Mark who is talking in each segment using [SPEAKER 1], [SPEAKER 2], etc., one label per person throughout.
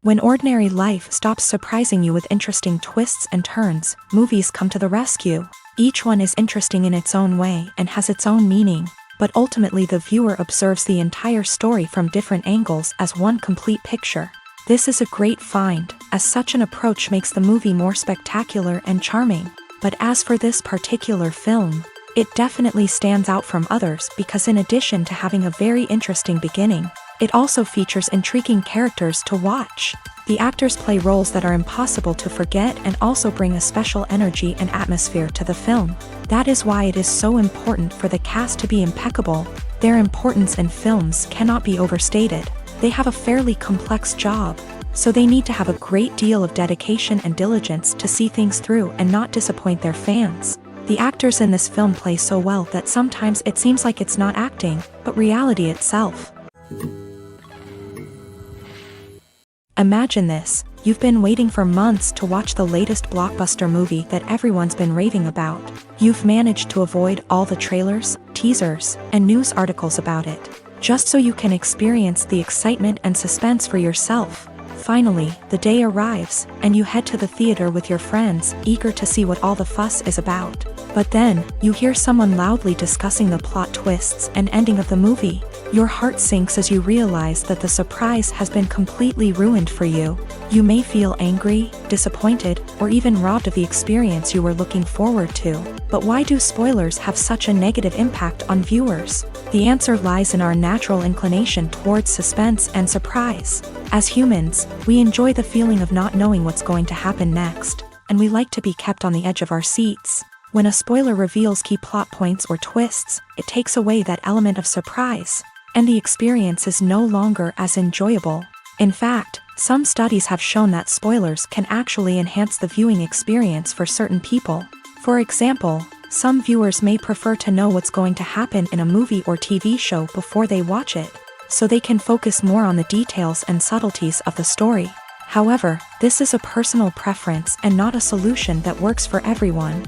[SPEAKER 1] When ordinary life stops surprising you with interesting twists and turns, movies come to the rescue. Each one is interesting in its own way and has its own meaning, but ultimately the viewer observes the entire story from different angles as one complete picture. This is a great find, as such an approach makes the movie more spectacular and charming. But as for this particular film, it definitely stands out from others because in addition to having a very interesting beginning, it also features intriguing characters to watch. The actors play roles that are impossible to forget and also bring a special energy and atmosphere to the film. That is why it is so important for the cast to be impeccable. Their importance in films cannot be overstated. They have a fairly complex job, so they need to have a great deal of dedication and diligence to see things through and not disappoint their fans. The actors in this film play so well that sometimes it seems like it's not acting, but reality itself. Imagine this, you've been waiting for months to watch the latest blockbuster movie that everyone's been raving about. You've managed to avoid all the trailers, teasers, and news articles about it, just so you can experience the excitement and suspense for yourself. Finally, the day arrives, and you head to the theater with your friends, eager to see what all the fuss is about. But then, you hear someone loudly discussing the plot twists and ending of the movie. Your heart sinks as you realize that the surprise has been completely ruined for you. You may feel angry, disappointed, or even robbed of the experience you were looking forward to. But why do spoilers have such a negative impact on viewers? The answer lies in our natural inclination towards suspense and surprise. As humans, we enjoy the feeling of not knowing what's going to happen next, and we like to be kept on the edge of our seats. When a spoiler reveals key plot points or twists, it takes away that element of surprise, and the experience is no longer as enjoyable. In fact, some studies have shown that spoilers can actually enhance the viewing experience for certain people. For example, some viewers may prefer to know what's going to happen in a movie or TV show before they watch it, so they can focus more on the details and subtleties of the story. However, this is a personal preference and not a solution that works for everyone.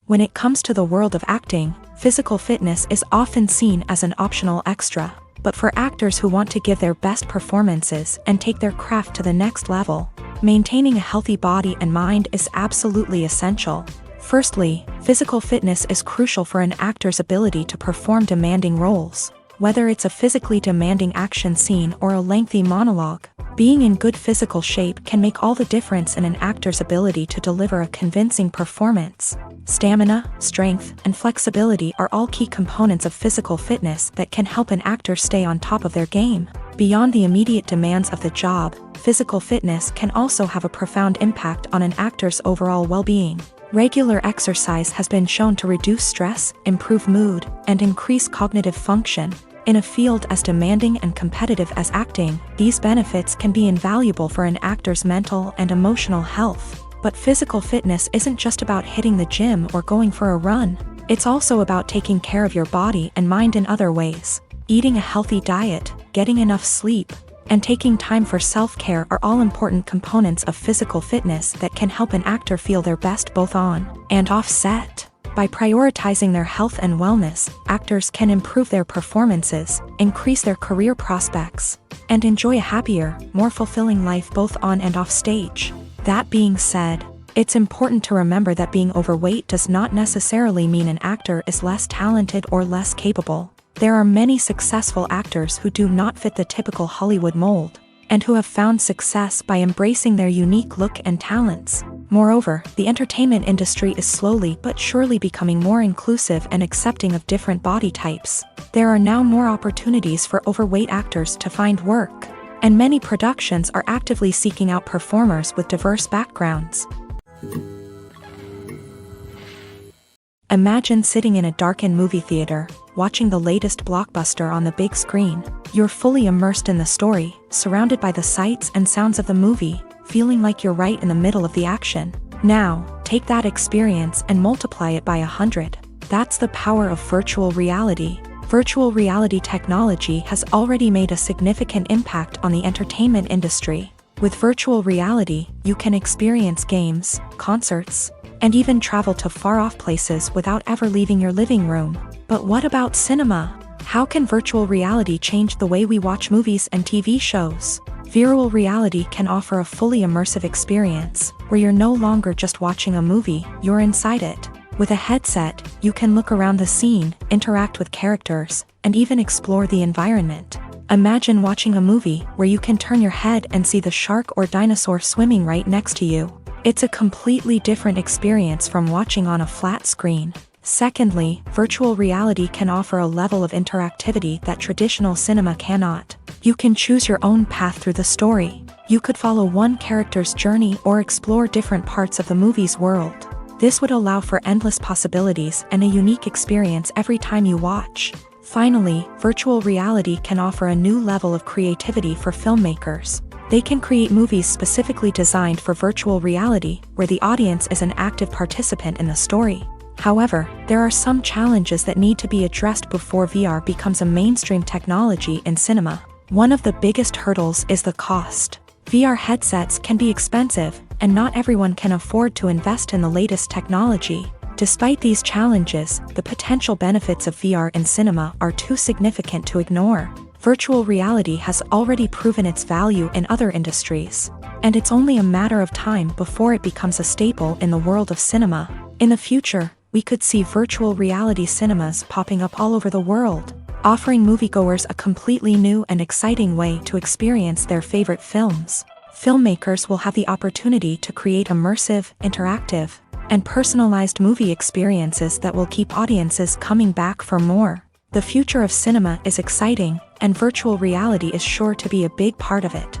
[SPEAKER 1] When it comes to the world of acting, physical fitness is often seen as an optional extra. But for actors who want to give their best performances and take their craft to the next level, maintaining a healthy body and mind is absolutely essential. Firstly, physical fitness is crucial for an actor's ability to perform demanding roles. Whether it's a physically demanding action scene or a lengthy monologue, being in good physical shape can make all the difference in an actor's ability to deliver a convincing performance. Stamina, strength, and flexibility are all key components of physical fitness that can help an actor stay on top of their game. Beyond the immediate demands of the job, physical fitness can also have a profound impact on an actor's overall well-being. Regular exercise has been shown to reduce stress, improve mood, and increase cognitive function. In a field as demanding and competitive as acting, these benefits can be invaluable for an actor's mental and emotional health. But physical fitness isn't just about hitting the gym or going for a run. It's also about taking care of your body and mind in other ways. Eating a healthy diet, getting enough sleep, and taking time for self-care are all important components of physical fitness that can help an actor feel their best both on and off set. By prioritizing their health and wellness, actors can improve their performances, increase their career prospects, and enjoy a happier, more fulfilling life both on and off stage. That being said, it's important to remember that being overweight does not necessarily mean an actor is less talented or less capable. There are many successful actors who do not fit the typical Hollywood mold, and who have found success by embracing their unique look and talents. Moreover, the entertainment industry is slowly but surely becoming more inclusive and accepting of different body types. There are now more opportunities for overweight actors to find work, and many productions are actively seeking out performers with diverse backgrounds. Imagine sitting in a darkened movie theater, watching the latest blockbuster on the big screen. You're fully immersed in the story, surrounded by the sights and sounds of the movie, feeling like you're right in the middle of the action. Now, take that experience and multiply it by 100. That's the power of virtual reality. Virtual reality technology has already made a significant impact on the entertainment industry. With virtual reality, you can experience games, concerts, and even travel to far-off places without ever leaving your living room. But what about cinema? How can virtual reality change the way we watch movies and TV shows? Virtual reality can offer a fully immersive experience, where you're no longer just watching a movie, you're inside it. With a headset, you can look around the scene, interact with characters, and even explore the environment. Imagine watching a movie where you can turn your head and see the shark or dinosaur swimming right next to you. It's a completely different experience from watching on a flat screen. Secondly, virtual reality can offer a level of interactivity that traditional cinema cannot. You can choose your own path through the story. You could follow one character's journey or explore different parts of the movie's world. This would allow for endless possibilities and a unique experience every time you watch. Finally, virtual reality can offer a new level of creativity for filmmakers. They can create movies specifically designed for virtual reality, where the audience is an active participant in the story. However, there are some challenges that need to be addressed before VR becomes a mainstream technology in cinema. One of the biggest hurdles is the cost. VR headsets can be expensive, and not everyone can afford to invest in the latest technology. Despite these challenges, the potential benefits of VR in cinema are too significant to ignore. Virtual reality has already proven its value in other industries, and it's only a matter of time before it becomes a staple in the world of cinema. In the future, we could see virtual reality cinemas popping up all over the world, offering moviegoers a completely new and exciting way to experience their favorite films. Filmmakers will have the opportunity to create immersive, interactive, and personalized movie experiences that will keep audiences coming back for more. The future of cinema is exciting, and virtual reality is sure to be a big part of it.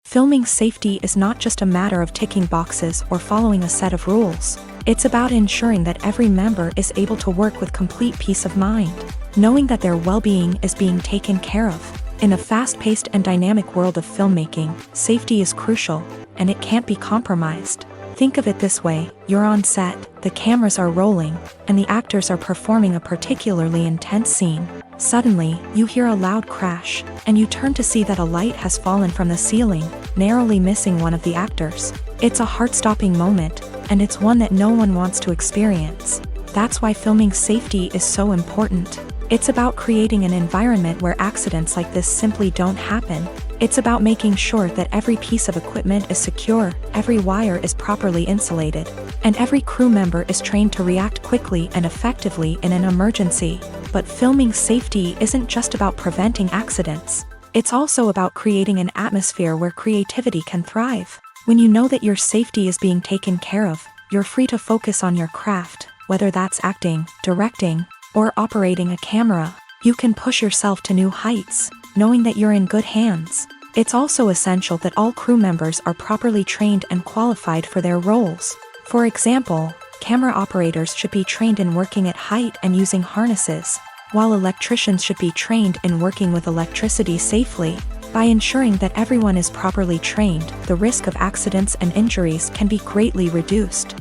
[SPEAKER 1] Filming safety is not just a matter of ticking boxes or following a set of rules. It's about ensuring that every member is able to work with complete peace of mind, knowing that their well-being is being taken care of. In a fast-paced and dynamic world of filmmaking, safety is crucial, and it can't be compromised. Think of it this way: you're on set, the cameras are rolling, and the actors are performing a particularly intense scene. Suddenly, you hear a loud crash, and you turn to see that a light has fallen from the ceiling, narrowly missing one of the actors. It's a heart-stopping moment, and it's one that no one wants to experience. That's why filming safety is so important. It's about creating an environment where accidents like this simply don't happen. It's about making sure that every piece of equipment is secure, every wire is properly insulated, and every crew member is trained to react quickly and effectively in an emergency. But filming safety isn't just about preventing accidents. It's also about creating an atmosphere where creativity can thrive. When you know that your safety is being taken care of, you're free to focus on your craft, whether that's acting, directing, or operating a camera. You can push yourself to new heights, knowing that you're in good hands. It's also essential that all crew members are properly trained and qualified for their roles. For example, camera operators should be trained in working at height and using harnesses, while electricians should be trained in working with electricity safely. By ensuring that everyone is properly trained, the risk of accidents and injuries can be greatly reduced.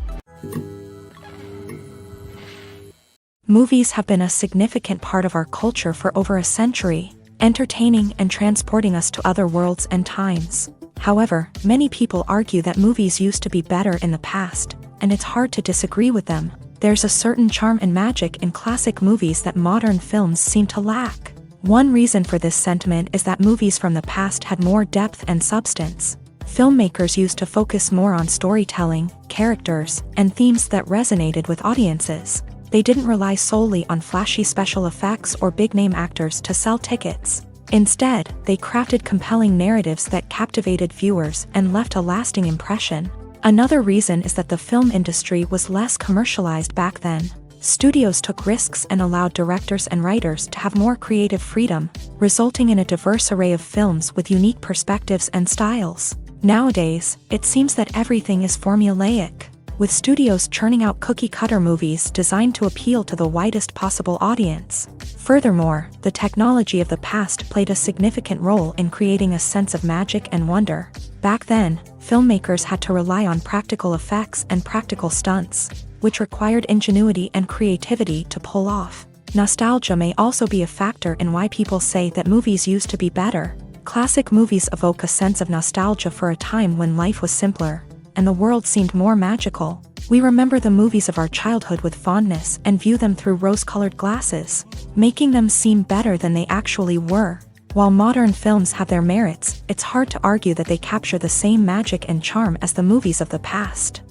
[SPEAKER 1] Movies have been a significant part of our culture for over a century, entertaining and transporting us to other worlds and times. However, many people argue that movies used to be better in the past, and it's hard to disagree with them. There's a certain charm and magic in classic movies that modern films seem to lack. One reason for this sentiment is that movies from the past had more depth and substance. Filmmakers used to focus more on storytelling, characters, and themes that resonated with audiences. They didn't rely solely on flashy special effects or big-name actors to sell tickets. Instead, they crafted compelling narratives that captivated viewers and left a lasting impression. Another reason is that the film industry was less commercialized back then. Studios took risks and allowed directors and writers to have more creative freedom, resulting in a diverse array of films with unique perspectives and styles. Nowadays, it seems that everything is formulaic, with studios churning out cookie-cutter movies designed to appeal to the widest possible audience. Furthermore, the technology of the past played a significant role in creating a sense of magic and wonder. Back then, filmmakers had to rely on practical effects and practical stunts, which required ingenuity and creativity to pull off. Nostalgia may also be a factor in why people say that movies used to be better. Classic movies evoke a sense of nostalgia for a time when life was simpler, and the world seemed more magical. We remember the movies of our childhood with fondness and view them through rose-colored glasses, making them seem better than they actually were. While modern films have their merits, it's hard to argue that they capture the same magic and charm as the movies of the past.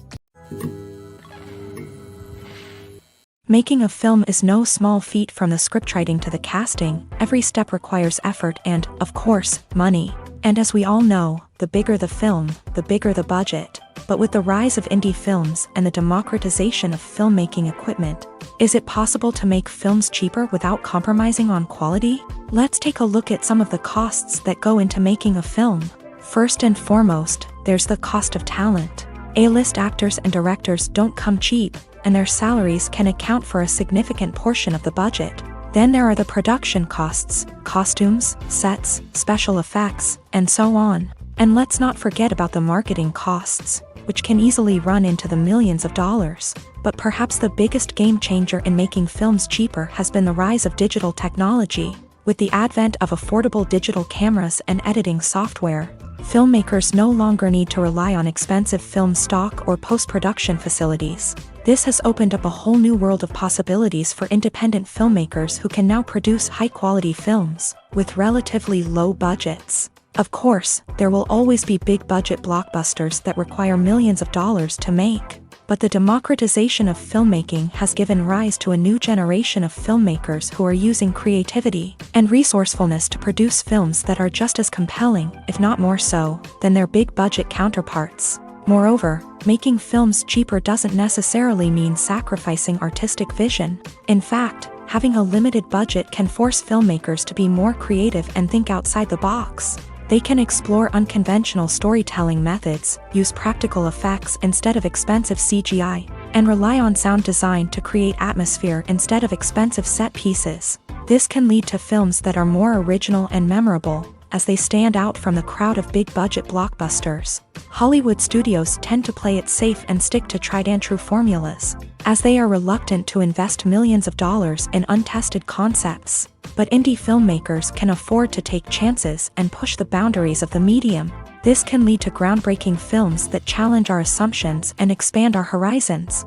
[SPEAKER 1] Making a film is no small feat. From the scriptwriting to the casting, every step requires effort and, of course, money. And as we all know, the bigger the film, the bigger the budget. But with the rise of indie films and the democratization of filmmaking equipment, is it possible to make films cheaper without compromising on quality? Let's take a look at some of the costs that go into making a film. First and foremost, there's the cost of talent. A-list actors and directors don't come cheap, and their salaries can account for a significant portion of the budget. Then there are the production costs, costumes, sets, special effects, and so on. And let's not forget about the marketing costs, which can easily run into the millions of dollars. But perhaps the biggest game changer in making films cheaper has been the rise of digital technology. With the advent of affordable digital cameras and editing software, filmmakers no longer need to rely on expensive film stock or post-production facilities. This has opened up a whole new world of possibilities for independent filmmakers who can now produce high-quality films with relatively low budgets. Of course, there will always be big-budget blockbusters that require millions of dollars to make. But the democratization of filmmaking has given rise to a new generation of filmmakers who are using creativity and resourcefulness to produce films that are just as compelling, if not more so, than their big-budget counterparts. Moreover, making films cheaper doesn't necessarily mean sacrificing artistic vision. In fact, having a limited budget can force filmmakers to be more creative and think outside the box. They can explore unconventional storytelling methods, use practical effects instead of expensive CGI, and rely on sound design to create atmosphere instead of expensive set pieces. This can lead to films that are more original and memorable, as they stand out from the crowd of big-budget blockbusters. Hollywood studios tend to play it safe and stick to tried-and-true formulas, as they are reluctant to invest millions of dollars in untested concepts. But indie filmmakers can afford to take chances and push the boundaries of the medium. This can lead to groundbreaking films that challenge our assumptions and expand our horizons.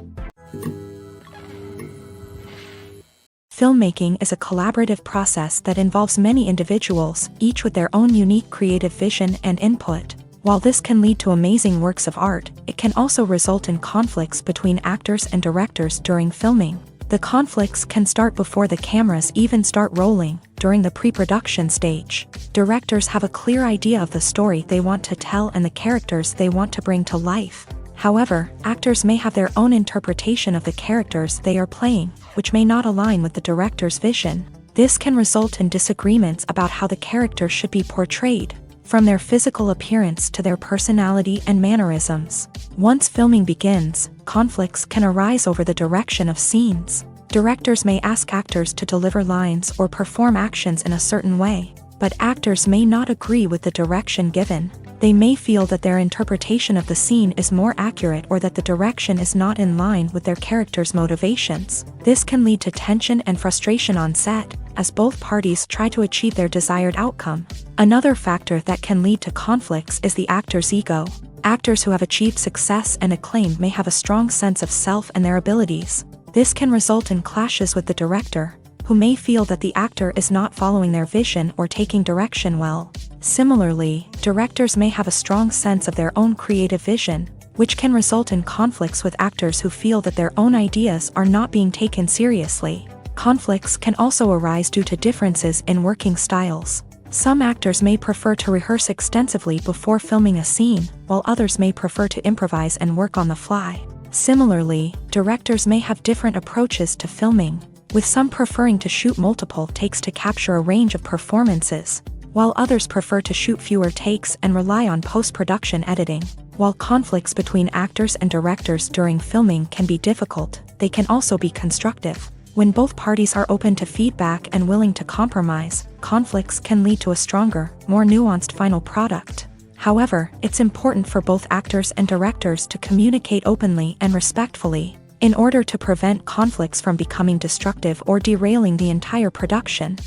[SPEAKER 1] Filmmaking is a collaborative process that involves many individuals, each with their own unique creative vision and input. While this can lead to amazing works of art, it can also result in conflicts between actors and directors during filming. The conflicts can start before the cameras even start rolling, during the pre-production stage. Directors have a clear idea of the story they want to tell and the characters they want to bring to life. However, actors may have their own interpretation of the characters they are playing, which may not align with the director's vision. This can result in disagreements about how the characters should be portrayed, from their physical appearance to their personality and mannerisms. Once filming begins, conflicts can arise over the direction of scenes. Directors may ask actors to deliver lines or perform actions in a certain way, but actors may not agree with the direction given. They may feel that their interpretation of the scene is more accurate or that the direction is not in line with their character's motivations. This can lead to tension and frustration on set, as both parties try to achieve their desired outcome. Another factor that can lead to conflicts is the actor's ego. Actors who have achieved success and acclaim may have a strong sense of self and their abilities. This can result in clashes with the director, who may feel that the actor is not following their vision or taking direction well. Similarly, directors may have a strong sense of their own creative vision, which can result in conflicts with actors who feel that their own ideas are not being taken seriously. Conflicts can also arise due to differences in working styles. Some actors may prefer to rehearse extensively before filming a scene, while others may prefer to improvise and work on the fly. Similarly, directors may have different approaches to filming, with some preferring to shoot multiple takes to capture a range of performances, while others prefer to shoot fewer takes and rely on post-production editing. While conflicts between actors and directors during filming can be difficult, they can also be constructive. When both parties are open to feedback and willing to compromise, conflicts can lead to a stronger, more nuanced final product. However, it's important for both actors and directors to communicate openly and respectfully, in order to prevent conflicts from becoming destructive or derailing the entire production.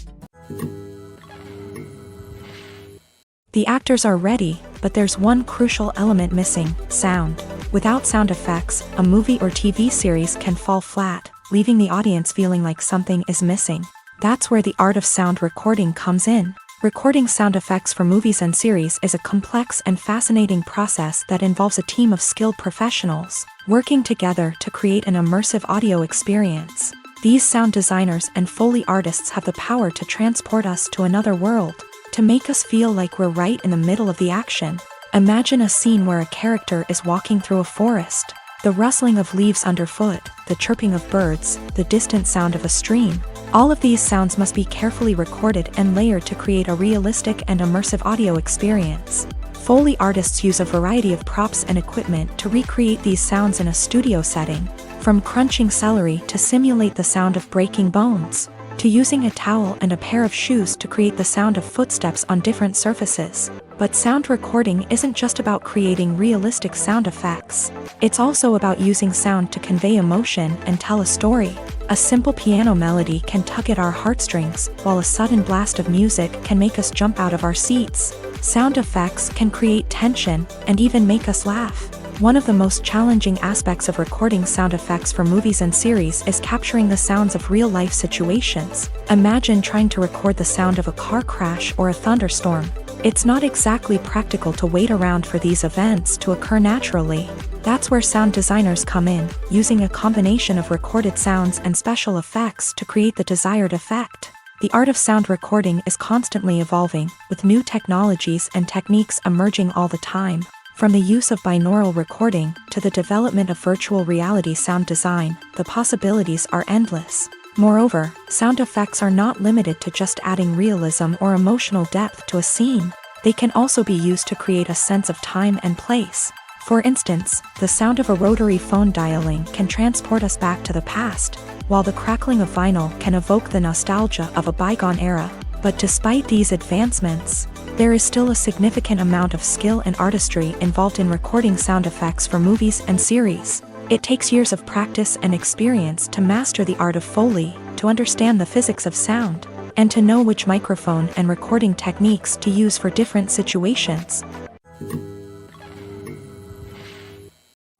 [SPEAKER 1] The actors are ready, but there's one crucial element missing: sound. Without sound effects, a movie or TV series can fall flat, leaving the audience feeling like something is missing. That's where the art of sound recording comes in. Recording sound effects for movies and series is a complex and fascinating process that involves a team of skilled professionals working together to create an immersive audio experience. These sound designers and Foley artists have the power to transport us to another world, to make us feel like we're right in the middle of the action. Imagine a scene where a character is walking through a forest. The rustling of leaves underfoot, the chirping of birds, the distant sound of a stream. All of these sounds must be carefully recorded and layered to create a realistic and immersive audio experience. Foley artists use a variety of props and equipment to recreate these sounds in a studio setting, from crunching celery to simulate the sound of breaking bones, to using a towel and a pair of shoes to create the sound of footsteps on different surfaces. But sound recording isn't just about creating realistic sound effects. It's also about using sound to convey emotion and tell a story. A simple piano melody can tug at our heartstrings, while a sudden blast of music can make us jump out of our seats. Sound effects can create tension and even make us laugh. One of the most challenging aspects of recording sound effects for movies and series is capturing the sounds of real-life situations. Imagine trying to record the sound of a car crash or a thunderstorm. It's not exactly practical to wait around for these events to occur naturally. That's where sound designers come in, using a combination of recorded sounds and special effects to create the desired effect. The art of sound recording is constantly evolving, with new technologies and techniques emerging all the time. From the use of binaural recording to the development of virtual reality sound design, the possibilities are endless. Moreover, sound effects are not limited to just adding realism or emotional depth to a scene. They can also be used to create a sense of time and place. For instance, the sound of a rotary phone dialing can transport us back to the past, while the crackling of vinyl can evoke the nostalgia of a bygone era. But despite these advancements, there is still a significant amount of skill and artistry involved in recording sound effects for movies and series. It takes years of practice and experience to master the art of Foley, to understand the physics of sound, and to know which microphone and recording techniques to use for different situations.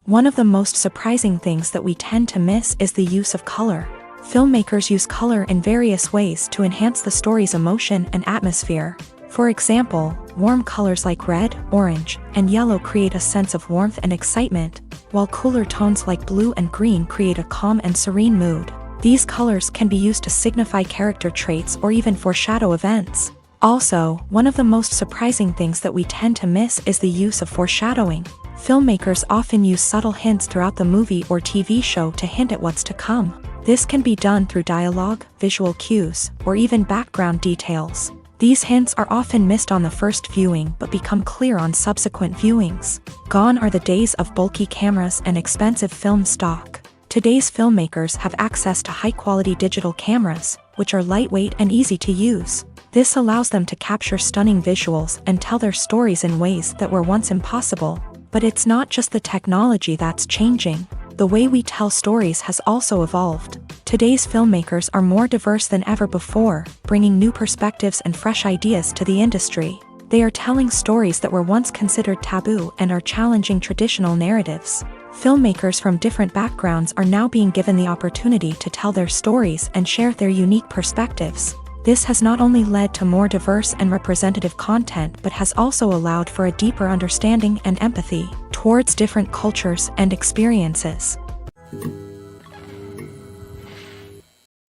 [SPEAKER 1] One of the most surprising things that we tend to miss is the use of color. Filmmakers use color in various ways to enhance the story's emotion and atmosphere. For example, warm colors like red, orange, and yellow create a sense of warmth and excitement, while cooler tones like blue and green create a calm and serene mood. These colors can be used to signify character traits or even foreshadow events. Also, one of the most surprising things that we tend to miss is the use of foreshadowing. Filmmakers often use subtle hints throughout the movie or TV show to hint at what's to come. This can be done through dialogue, visual cues, or even background details. These hints are often missed on the first viewing but become clear on subsequent viewings. Gone are the days of bulky cameras and expensive film stock. Today's filmmakers have access to high-quality digital cameras, which are lightweight and easy to use. This allows them to capture stunning visuals and tell their stories in ways that were once impossible. But it's not just the technology that's changing. The way we tell stories has also evolved. Today's filmmakers are more diverse than ever before, bringing new perspectives and fresh ideas to the industry. They are telling stories that were once considered taboo and are challenging traditional narratives. Filmmakers from different backgrounds are now being given the opportunity to tell their stories and share their unique perspectives. This has not only led to more diverse and representative content but has also allowed for a deeper understanding and empathy towards different cultures and experiences.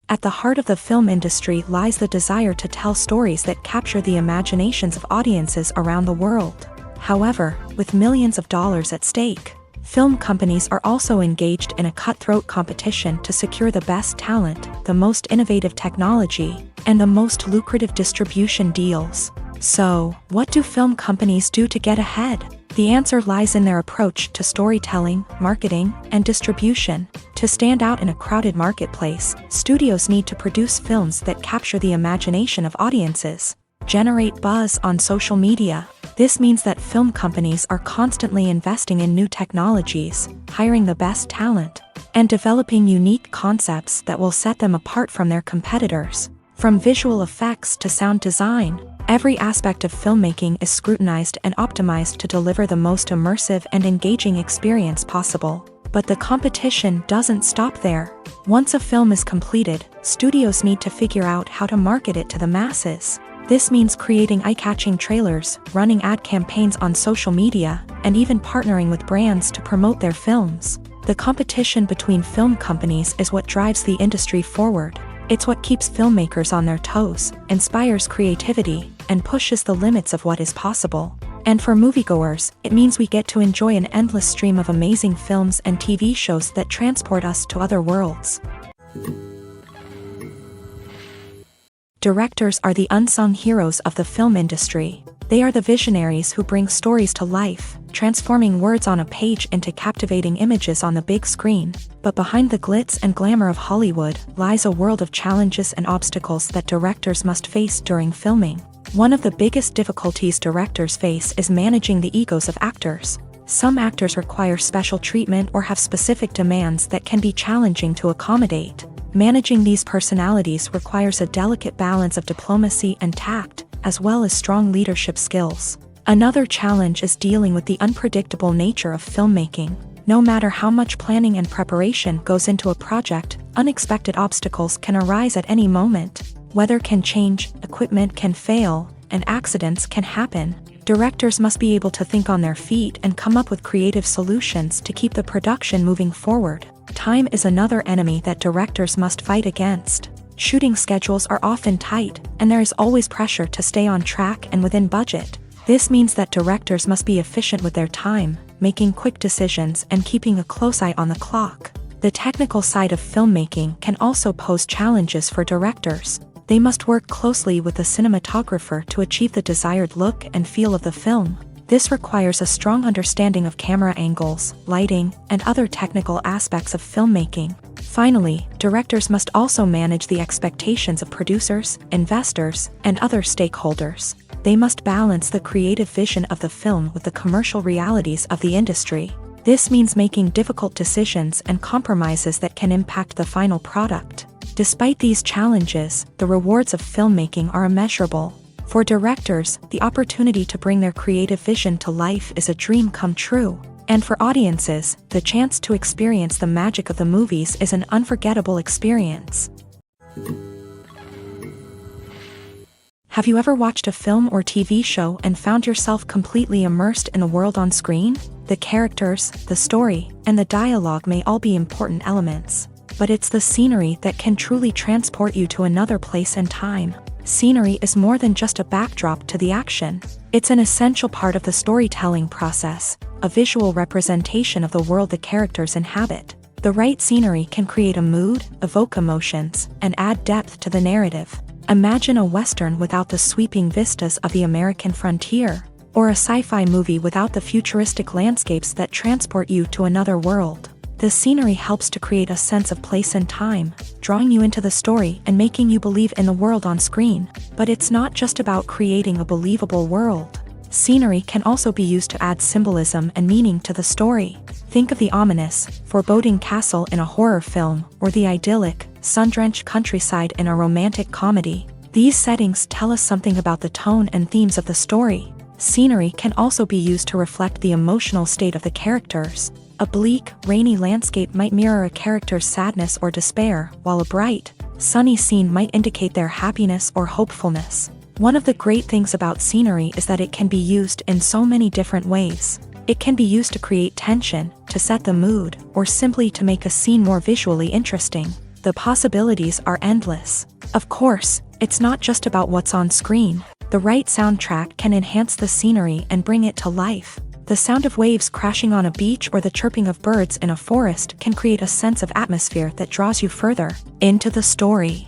[SPEAKER 1] At the heart of the film industry lies the desire to tell stories that capture the imaginations of audiences around the world. However, with millions of dollars at stake, film companies are also engaged in a cutthroat competition to secure the best talent, the most innovative technology, and the most lucrative distribution deals. So, what do film companies do to get ahead? The answer lies in their approach to storytelling, marketing, and distribution. To stand out in a crowded marketplace, studios need to produce films that capture the imagination of audiences, generate buzz on social media. This means that film companies are constantly investing in new technologies, hiring the best talent, and developing unique concepts that will set them apart from their competitors. From visual effects to sound design, Every aspect of filmmaking is scrutinized and optimized to deliver the most immersive and engaging experience possible. But the competition doesn't stop there. Once a film is completed, studios need to figure out how to market it to the masses. This means creating eye-catching trailers, running ad campaigns on social media, and even partnering with brands to promote their films. The competition between film companies is what drives the industry forward. It's what keeps filmmakers on their toes, inspires creativity, and pushes the limits of what is possible. And for moviegoers, it means we get to enjoy an endless stream of amazing films and TV shows that transport us to other worlds. Directors are the unsung heroes of the film industry. They are the visionaries who bring stories to life, transforming words on a page into captivating images on the big screen. But behind the glitz and glamour of Hollywood lies a world of challenges and obstacles that directors must face during filming. One of the biggest difficulties directors face is managing the egos of actors. Some actors require special treatment or have specific demands that can be challenging to accommodate. Managing these personalities requires a delicate balance of diplomacy and tact, as well as strong leadership skills. Another challenge is dealing with the unpredictable nature of filmmaking. No matter how much planning and preparation goes into a project, unexpected obstacles can arise at any moment. Weather can change, equipment can fail, and accidents can happen. Directors must be able to think on their feet and come up with creative solutions to keep the production moving forward. Time is another enemy that directors must fight against. Shooting schedules are often tight, and there is always pressure to stay on track and within budget. This means that directors must be efficient with their time, making quick decisions and keeping a close eye on the clock. The technical side of filmmaking can also pose challenges for directors. They must work closely with the cinematographer to achieve the desired look and feel of the film. This requires a strong understanding of camera angles, lighting, and other technical aspects of filmmaking. Finally, directors must also manage the expectations of producers, investors, and other stakeholders. They must balance the creative vision of the film with the commercial realities of the industry. This means making difficult decisions and compromises that can impact the final product. Despite these challenges, the rewards of filmmaking are immeasurable. For directors, the opportunity to bring their creative vision to life is a dream come true. And for audiences, the chance to experience the magic of the movies is an unforgettable experience. Have you ever watched a film or TV show and found yourself completely immersed in the world on screen? The characters, the story, and the dialogue may all be important elements. But it's the scenery that can truly transport you to another place and time. Scenery is more than just a backdrop to the action. It's an essential part of the storytelling process, a visual representation of the world the characters inhabit. The right scenery can create a mood, evoke emotions, and add depth to the narrative. Imagine a Western without the sweeping vistas of the American frontier, or a sci-fi movie without the futuristic landscapes that transport you to another world. The scenery helps to create a sense of place and time, drawing you into the story and making you believe in the world on screen. But it's not just about creating a believable world. Scenery can also be used to add symbolism and meaning to the story. Think of the ominous, foreboding castle in a horror film, or the idyllic, sun-drenched countryside in a romantic comedy. These settings tell us something about the tone and themes of the story. Scenery can also be used to reflect the emotional state of the characters. A bleak, rainy landscape might mirror a character's sadness or despair, while a bright, sunny scene might indicate their happiness or hopefulness. One of the great things about scenery is that it can be used in so many different ways. It can be used to create tension, to set the mood, or simply to make a scene more visually interesting. The possibilities are endless. Of course, it's not just about what's on screen. The right soundtrack can enhance the scenery and bring it to life. The sound of waves crashing on a beach or the chirping of birds in a forest can create a sense of atmosphere that draws you further into the story.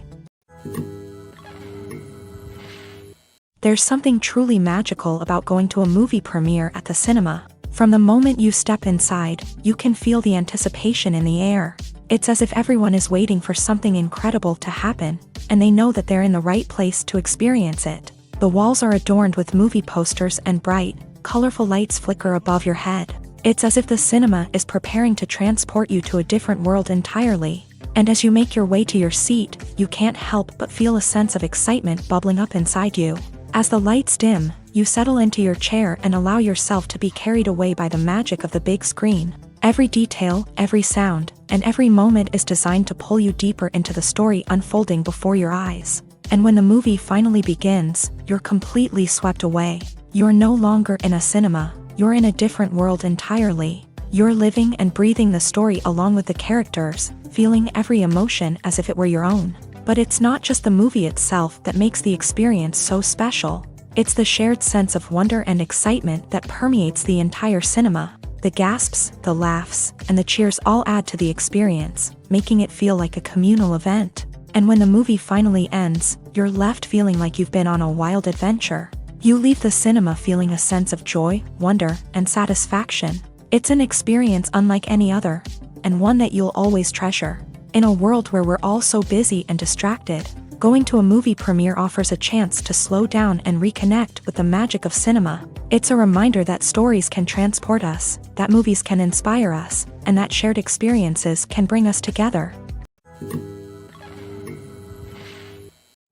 [SPEAKER 1] There's something truly magical about going to a movie premiere at the cinema. From the moment you step inside, you can feel the anticipation in the air. It's as if everyone is waiting for something incredible to happen, and they know that they're in the right place to experience it. The walls are adorned with movie posters and bright, colorful lights flicker above your head. It's as if the cinema is preparing to transport you to a different world entirely. And as you make your way to your seat, you can't help but feel a sense of excitement bubbling up inside you. As the lights dim, you settle into your chair and allow yourself to be carried away by the magic of the big screen. Every detail, every sound, and every moment is designed to pull you deeper into the story unfolding before your eyes. And when the movie finally begins, you're completely swept away. You're no longer in a cinema, you're in a different world entirely. You're living and breathing the story along with the characters, feeling every emotion as if it were your own. But it's not just the movie itself that makes the experience so special. It's the shared sense of wonder and excitement that permeates the entire cinema. The gasps, the laughs, and the cheers all add to the experience, making it feel like a communal event. And when the movie finally ends, you're left feeling like you've been on a wild adventure. You leave the cinema feeling a sense of joy, wonder, and satisfaction. It's an experience unlike any other, and one that you'll always treasure. In a world where we're all so busy and distracted, going to a movie premiere offers a chance to slow down and reconnect with the magic of cinema. It's a reminder that stories can transport us, that movies can inspire us, and that shared experiences can bring us together.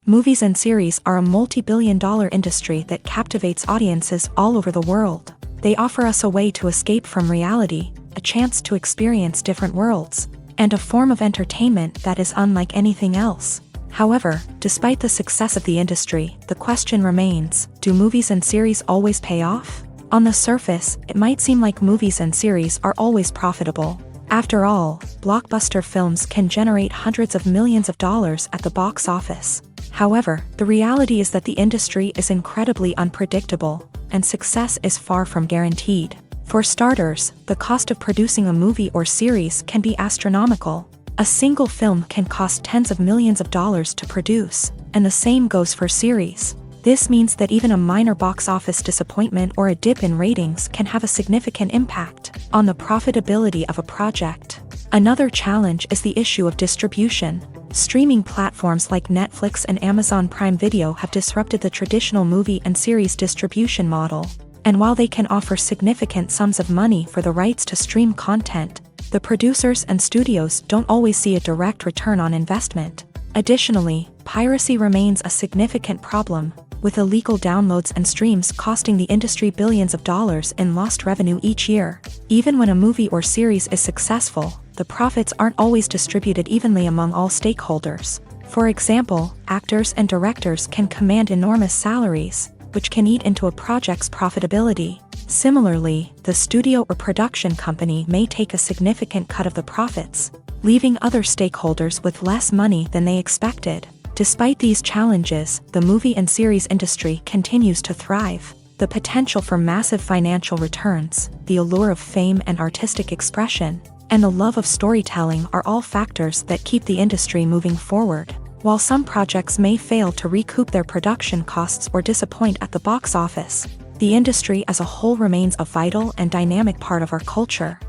[SPEAKER 1] Movies and series are a multi-billion-dollar industry that captivates audiences all over the world. They offer us a way to escape from reality, a chance to experience different worlds, and a form of entertainment that is unlike anything else. However, despite the success of the industry, the question remains, do movies and series always pay off? On the surface, it might seem like movies and series are always profitable. After all, blockbuster films can generate hundreds of millions of dollars at the box office. However, the reality is that the industry is incredibly unpredictable, and success is far from guaranteed. For starters, the cost of producing a movie or series can be astronomical. A single film can cost tens of millions of dollars to produce, and the same goes for series. This means that even a minor box office disappointment or a dip in ratings can have a significant impact on the profitability of a project. Another challenge is the issue of distribution. Streaming platforms like Netflix and Amazon Prime Video have disrupted the traditional movie and series distribution model. And while they can offer significant sums of money for the rights to stream content, the producers and studios don't always see a direct return on investment. Additionally, piracy remains a significant problem, with illegal downloads and streams costing the industry billions of dollars in lost revenue each year. Even when a movie or series is successful, the profits aren't always distributed evenly among all stakeholders. For example, actors and directors can command enormous salaries, which can eat into a project's profitability. Similarly, the studio or production company may take a significant cut of the profits, leaving other stakeholders with less money than they expected. Despite these challenges, the movie and series industry continues to thrive. The potential for massive financial returns, the allure of fame and artistic expression, and the love of storytelling are all factors that keep the industry moving forward. While some projects may fail to recoup their production costs or disappoint at the box office, the industry as a whole remains a vital and dynamic part of our culture.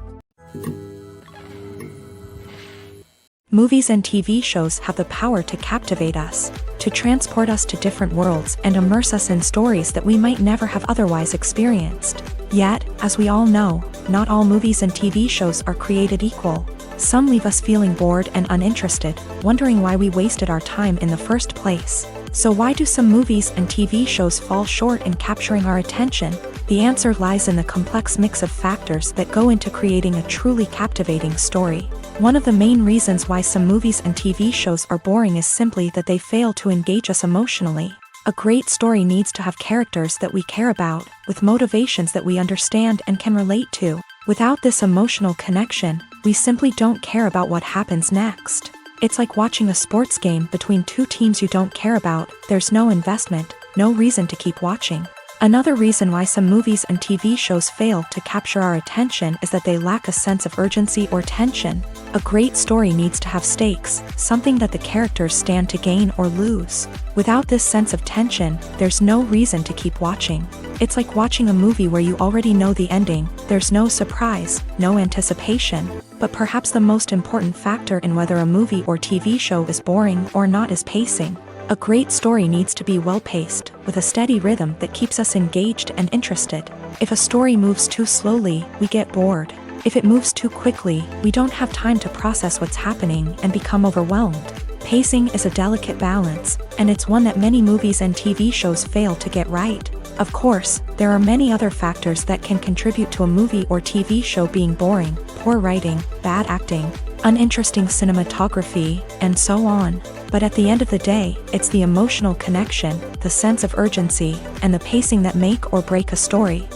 [SPEAKER 1] Movies and TV shows have the power to captivate us, to transport us to different worlds and immerse us in stories that we might never have otherwise experienced. Yet, as we all know, not all movies and TV shows are created equal. Some leave us feeling bored and uninterested, wondering why we wasted our time in the first place. So why do some movies and TV shows fall short in capturing our attention? The answer lies in the complex mix of factors that go into creating a truly captivating story. One of the main reasons why some movies and TV shows are boring is simply that they fail to engage us emotionally. A great story needs to have characters that we care about, with motivations that we understand and can relate to. Without this emotional connection, we simply don't care about what happens next. It's like watching a sports game between two teams you don't care about. There's no investment, no reason to keep watching. Another reason why some movies and TV shows fail to capture our attention is that they lack a sense of urgency or tension. A great story needs to have stakes, something that the characters stand to gain or lose. Without this sense of tension, there's no reason to keep watching. It's like watching a movie where you already know the ending. There's no surprise, no anticipation. But perhaps the most important factor in whether a movie or TV show is boring or not is pacing. A great story needs to be well-paced, with a steady rhythm that keeps us engaged and interested. If a story moves too slowly, we get bored. If it moves too quickly, we don't have time to process what's happening and become overwhelmed. Pacing is a delicate balance, and it's one that many movies and TV shows fail to get right. Of course, there are many other factors that can contribute to a movie or TV show being boring: poor writing, bad acting, uninteresting cinematography, and so on. But at the end of the day, it's the emotional connection, the sense of urgency, and the pacing that make or break a story.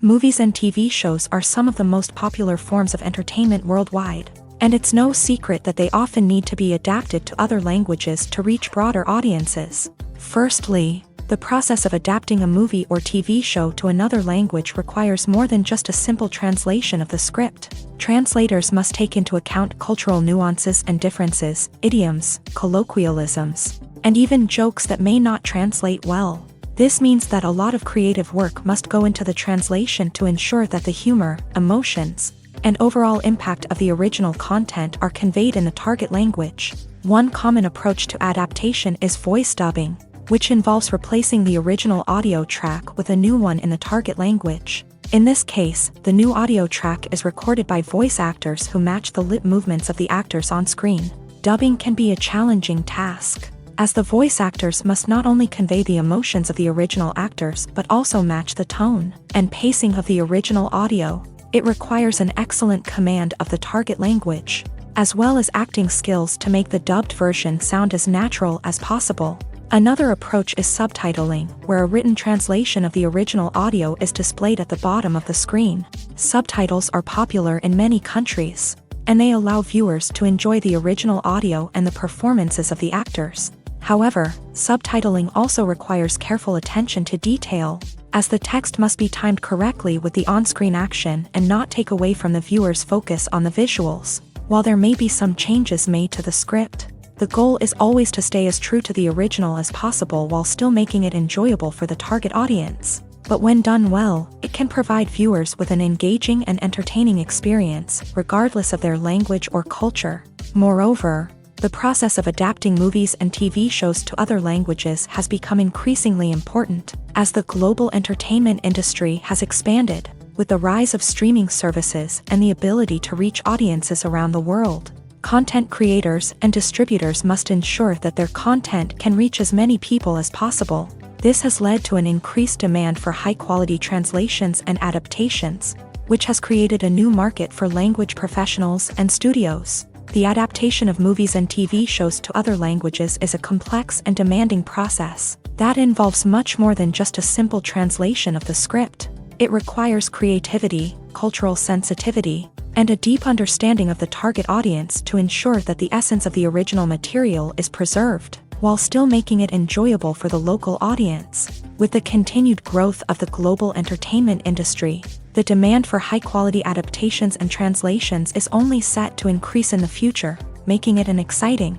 [SPEAKER 1] Movies and TV shows are some of the most popular forms of entertainment worldwide, and it's no secret that they often need to be adapted to other languages to reach broader audiences. Firstly, the process of adapting a movie or TV show to another language requires more than just a simple translation of the script. Translators must take into account cultural nuances and differences, idioms, colloquialisms, and even jokes that may not translate well. This means that a lot of creative work must go into the translation to ensure that the humor, emotions, and overall impact of the original content are conveyed in the target language. One common approach to adaptation is voice dubbing, which involves replacing the original audio track with a new one in the target language. In this case, the new audio track is recorded by voice actors who match the lip movements of the actors on screen. Dubbing can be a challenging task, as the voice actors must not only convey the emotions of the original actors but also match the tone and pacing of the original audio. It requires an excellent command of the target language, as well as acting skills to make the dubbed version sound as natural as possible. Another approach is subtitling, where a written translation of the original audio is displayed at the bottom of the screen. Subtitles are popular in many countries, and they allow viewers to enjoy the original audio and the performances of the actors. However, subtitling also requires careful attention to detail, as the text must be timed correctly with the on-screen action and not take away from the viewer's focus on the visuals. While there may be some changes made to the script, the goal is always to stay as true to the original as possible while still making it enjoyable for the target audience. But when done well, it can provide viewers with an engaging and entertaining experience, regardless of their language or culture. Moreover, the process of adapting movies and TV shows to other languages has become increasingly important, as the global entertainment industry has expanded, with the rise of streaming services and the ability to reach audiences around the world. Content creators and distributors must ensure that their content can reach as many people as possible. This has led to an increased demand for high-quality translations and adaptations, which has created a new market for language professionals and studios. The adaptation of movies and TV shows to other languages is a complex and demanding process that involves much more than just a simple translation of the script. It requires creativity, cultural sensitivity, and a deep understanding of the target audience to ensure that the essence of the original material is preserved, while still making it enjoyable for the local audience. With the continued growth of the global entertainment industry, the demand for high-quality adaptations and translations is only set to increase in the future, making it an exciting.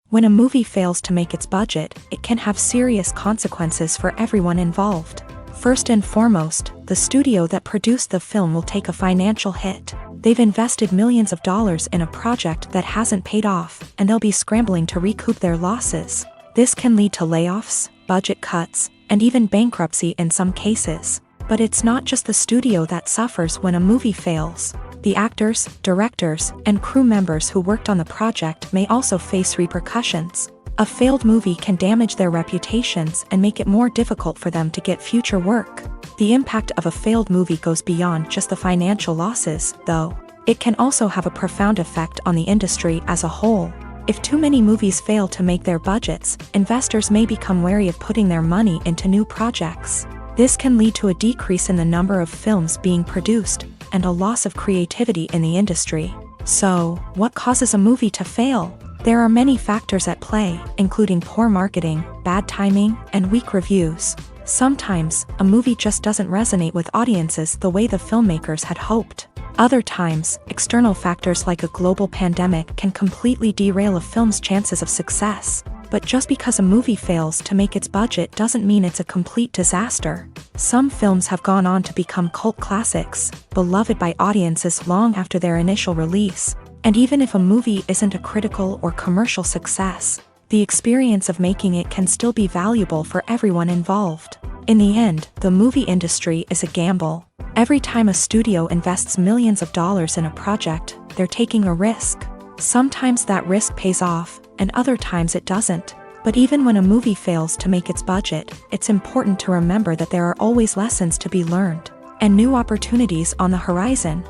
[SPEAKER 1] When a movie fails to make its budget, it can have serious consequences for everyone involved. First and foremost, the studio that produced the film will take a financial hit. They've invested millions of dollars in a project that hasn't paid off, and they'll be scrambling to recoup their losses. This can lead to layoffs, budget cuts, and even bankruptcy in some cases. But it's not just the studio that suffers when a movie fails. The actors, directors, and crew members who worked on the project may also face repercussions. A failed movie can damage their reputations and make it more difficult for them to get future work. The impact of a failed movie goes beyond just the financial losses, though. It can also have a profound effect on the industry as a whole. If too many movies fail to make their budgets, investors may become wary of putting their money into new projects. This can lead to a decrease in the number of films being produced, and a loss of creativity in the industry. So, what causes a movie to fail? There are many factors at play, including poor marketing, bad timing, and weak reviews. Sometimes, a movie just doesn't resonate with audiences the way the filmmakers had hoped. Other times, external factors like a global pandemic can completely derail a film's chances of success. But just because a movie fails to make its budget doesn't mean it's a complete disaster. Some films have gone on to become cult classics, beloved by audiences long after their initial release. And even if a movie isn't a critical or commercial success, the experience of making it can still be valuable for everyone involved. In the end, the movie industry is a gamble. Every time a studio invests millions of dollars in a project, they're taking a risk. Sometimes that risk pays off, and other times it doesn't. But even when a movie fails to make its budget, it's important to remember that there are always lessons to be learned, and new opportunities on the horizon.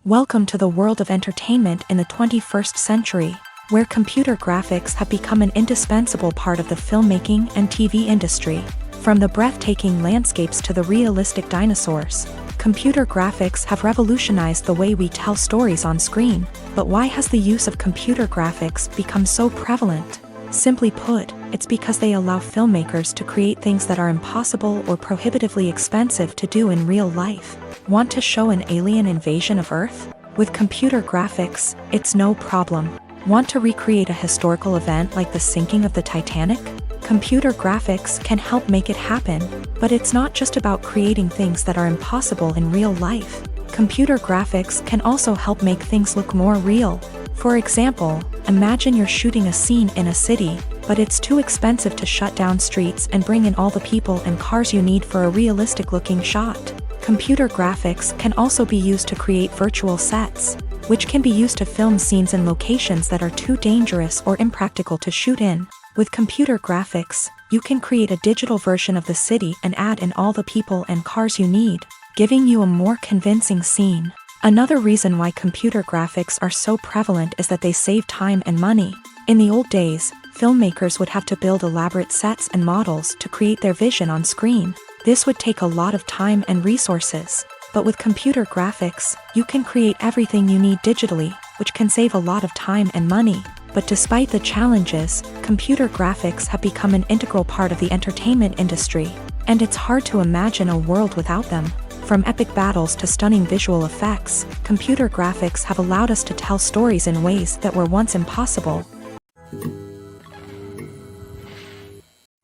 [SPEAKER 1] Welcome to the world of entertainment in the 21st century, where computer graphics have become an indispensable part of the filmmaking and TV industry. From the breathtaking landscapes to the realistic dinosaurs, computer graphics have revolutionized the way we tell stories on screen. But why has the use of computer graphics become so prevalent? Simply put, it's because they allow filmmakers to create things that are impossible or prohibitively expensive to do in real life. Want to show an alien invasion of Earth? With computer graphics, it's no problem. Want to recreate a historical event like the sinking of the Titanic? Computer graphics can help make it happen, but it's not just about creating things that are impossible in real life. Computer graphics can also help make things look more real. For example, imagine you're shooting a scene in a city, but it's too expensive to shut down streets and bring in all the people and cars you need for a realistic-looking shot. Computer graphics can also be used to create virtual sets, which can be used to film scenes in locations that are too dangerous or impractical to shoot in. With computer graphics, you can create a digital version of the city and add in all the people and cars you need, giving you a more convincing scene. Another reason why computer graphics are so prevalent is that they save time and money. In the old days, filmmakers would have to build elaborate sets and models to create their vision on screen. This would take a lot of time and resources. But with computer graphics, you can create everything you need digitally, which can save a lot of time and money. But despite the challenges, computer graphics have become an integral part of the entertainment industry, and it's hard to imagine a world without them. From epic battles to stunning visual effects, computer graphics have allowed us to tell stories in ways that were once impossible.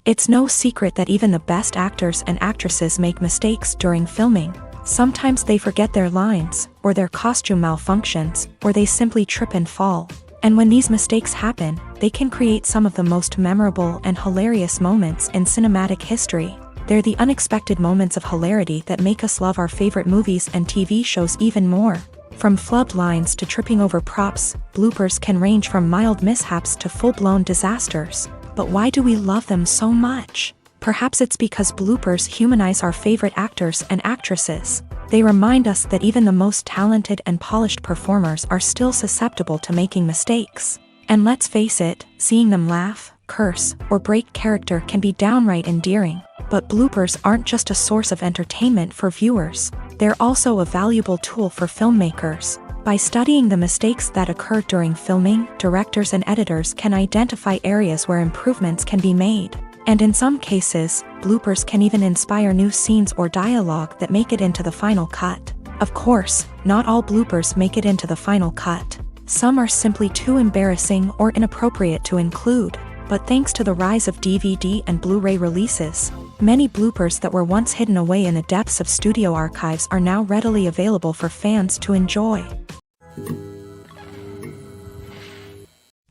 [SPEAKER 1] It's no secret that even the best actors and actresses make mistakes during filming. Sometimes they forget their lines, or their costume malfunctions, or they simply trip and fall. And when these mistakes happen, they can create some of the most memorable and hilarious moments in cinematic history. They're the unexpected moments of hilarity that make us love our favorite movies and TV shows even more. From flubbed lines to tripping over props, bloopers can range from mild mishaps to full-blown disasters. But why do we love them so much? Perhaps it's because bloopers humanize our favorite actors and actresses. They remind us that even the most talented and polished performers are still susceptible to making mistakes. And let's face it, seeing them laugh, curse, or break character can be downright endearing. But bloopers aren't just a source of entertainment for viewers. They're also a valuable tool for filmmakers. By studying the mistakes that occur during filming, directors and editors can identify areas where improvements can be made. And in some cases, bloopers can even inspire new scenes or dialogue that make it into the final cut. Of course, not all bloopers make it into the final cut. Some are simply too embarrassing or inappropriate to include. But thanks to the rise of DVD and Blu-ray releases, many bloopers that were once hidden away in the depths of studio archives are now readily available for fans to enjoy.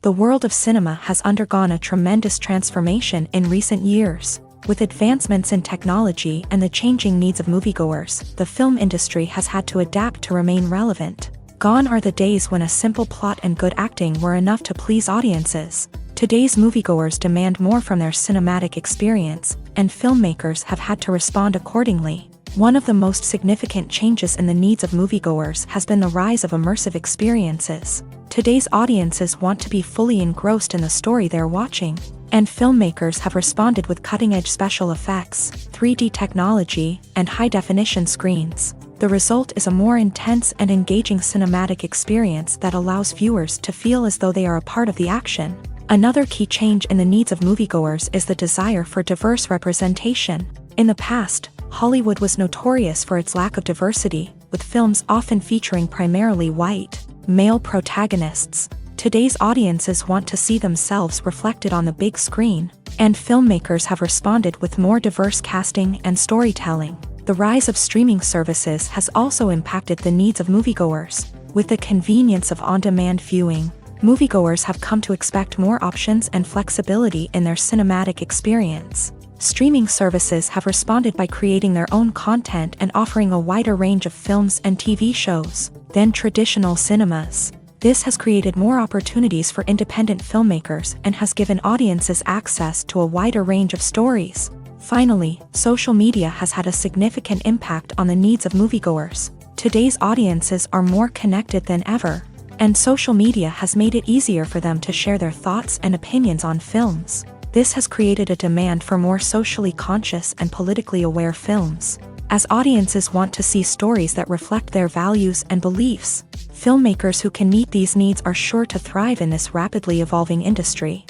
[SPEAKER 1] The world of cinema has undergone a tremendous transformation in recent years. With advancements in technology and the changing needs of moviegoers, the film industry has had to adapt to remain relevant. Gone are the days when a simple plot and good acting were enough to please audiences. Today's moviegoers demand more from their cinematic experience, and filmmakers have had to respond accordingly. One of the most significant changes in the needs of moviegoers has been the rise of immersive experiences. Today's audiences want to be fully engrossed in the story they're watching, and filmmakers have responded with cutting-edge special effects, 3D technology, and high-definition screens. The result is a more intense and engaging cinematic experience that allows viewers to feel as though they are a part of the action. Another key change in the needs of moviegoers is the desire for diverse representation. In the past, Hollywood was notorious for its lack of diversity, with films often featuring primarily white, male protagonists. Today's audiences want to see themselves reflected on the big screen, and filmmakers have responded with more diverse casting and storytelling. The rise of streaming services has also impacted the needs of moviegoers. With the convenience of on-demand viewing, moviegoers have come to expect more options and flexibility in their cinematic experience. Streaming services have responded by creating their own content and offering a wider range of films and TV shows than traditional cinemas. This has created more opportunities for independent filmmakers and has given audiences access to a wider range of stories. Finally, social media has had a significant impact on the needs of moviegoers. Today's audiences are more connected than ever, and social media has made it easier for them to share their thoughts and opinions on films. This has created a demand for more socially conscious and politically aware films. As audiences want to see stories that reflect their values and beliefs, filmmakers who can meet these needs are sure to thrive in this rapidly evolving industry.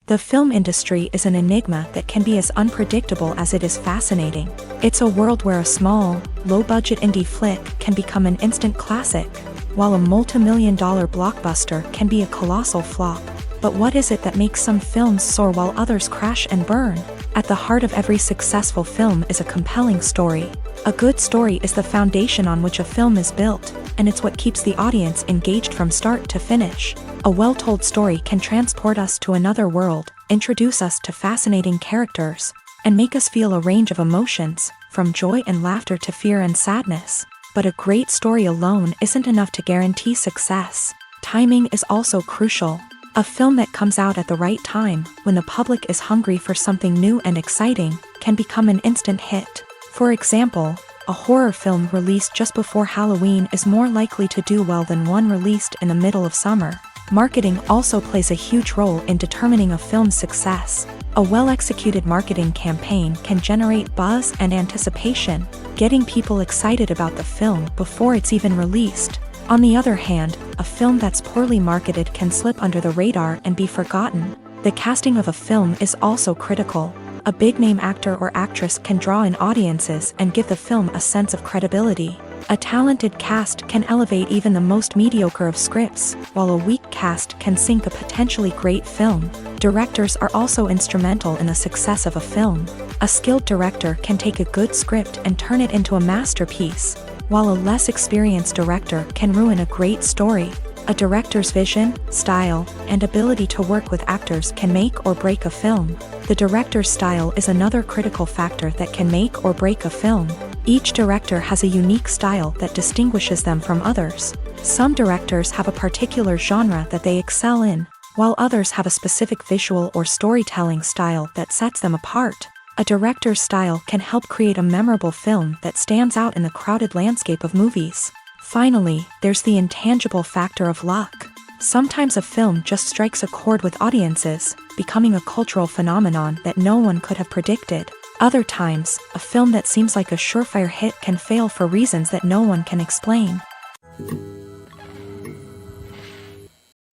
[SPEAKER 1] The film industry is an enigma that can be as unpredictable as it is fascinating. It's a world where a small, low-budget indie flick can become an instant classic, while a multi-million-dollar blockbuster can be a colossal flop. But what is it that makes some films soar while others crash and burn? At the heart of every successful film is a compelling story. A good story is the foundation on which a film is built, and it's what keeps the audience engaged from start to finish. A well-told story can transport us to another world, introduce us to fascinating characters, and make us feel a range of emotions, from joy and laughter to fear and sadness. But a great story alone isn't enough to guarantee success. Timing is also crucial. A film that comes out at the right time, when the public is hungry for something new and exciting, can become an instant hit. For example, a horror film released just before Halloween is more likely to do well than one released in the middle of summer. Marketing also plays a huge role in determining a film's success. A well-executed marketing campaign can generate buzz and anticipation, getting people excited about the film before it's even released. On the other hand, a film that's poorly marketed can slip under the radar and be forgotten. The casting of a film is also critical. A big-name actor or actress can draw in audiences and give the film a sense of credibility. A talented cast can elevate even the most mediocre of scripts, while a weak cast can sink a potentially great film. Directors are also instrumental in the success of a film. A skilled director can take a good script and turn it into a masterpiece, while a less experienced director can ruin a great story. A director's vision, style, and ability to work with actors can make or break a film. The director's style is another critical factor that can make or break a film. Each director has a unique style that distinguishes them from others. Some directors have a particular genre that they excel in, while others have a specific visual or storytelling style that sets them apart. A director's style can help create a memorable film that stands out in the crowded landscape of movies. Finally, there's the intangible factor of luck. Sometimes a film just strikes a chord with audiences, becoming a cultural phenomenon that no one could have predicted. Other times, a film that seems like a surefire hit can fail for reasons that no one can explain.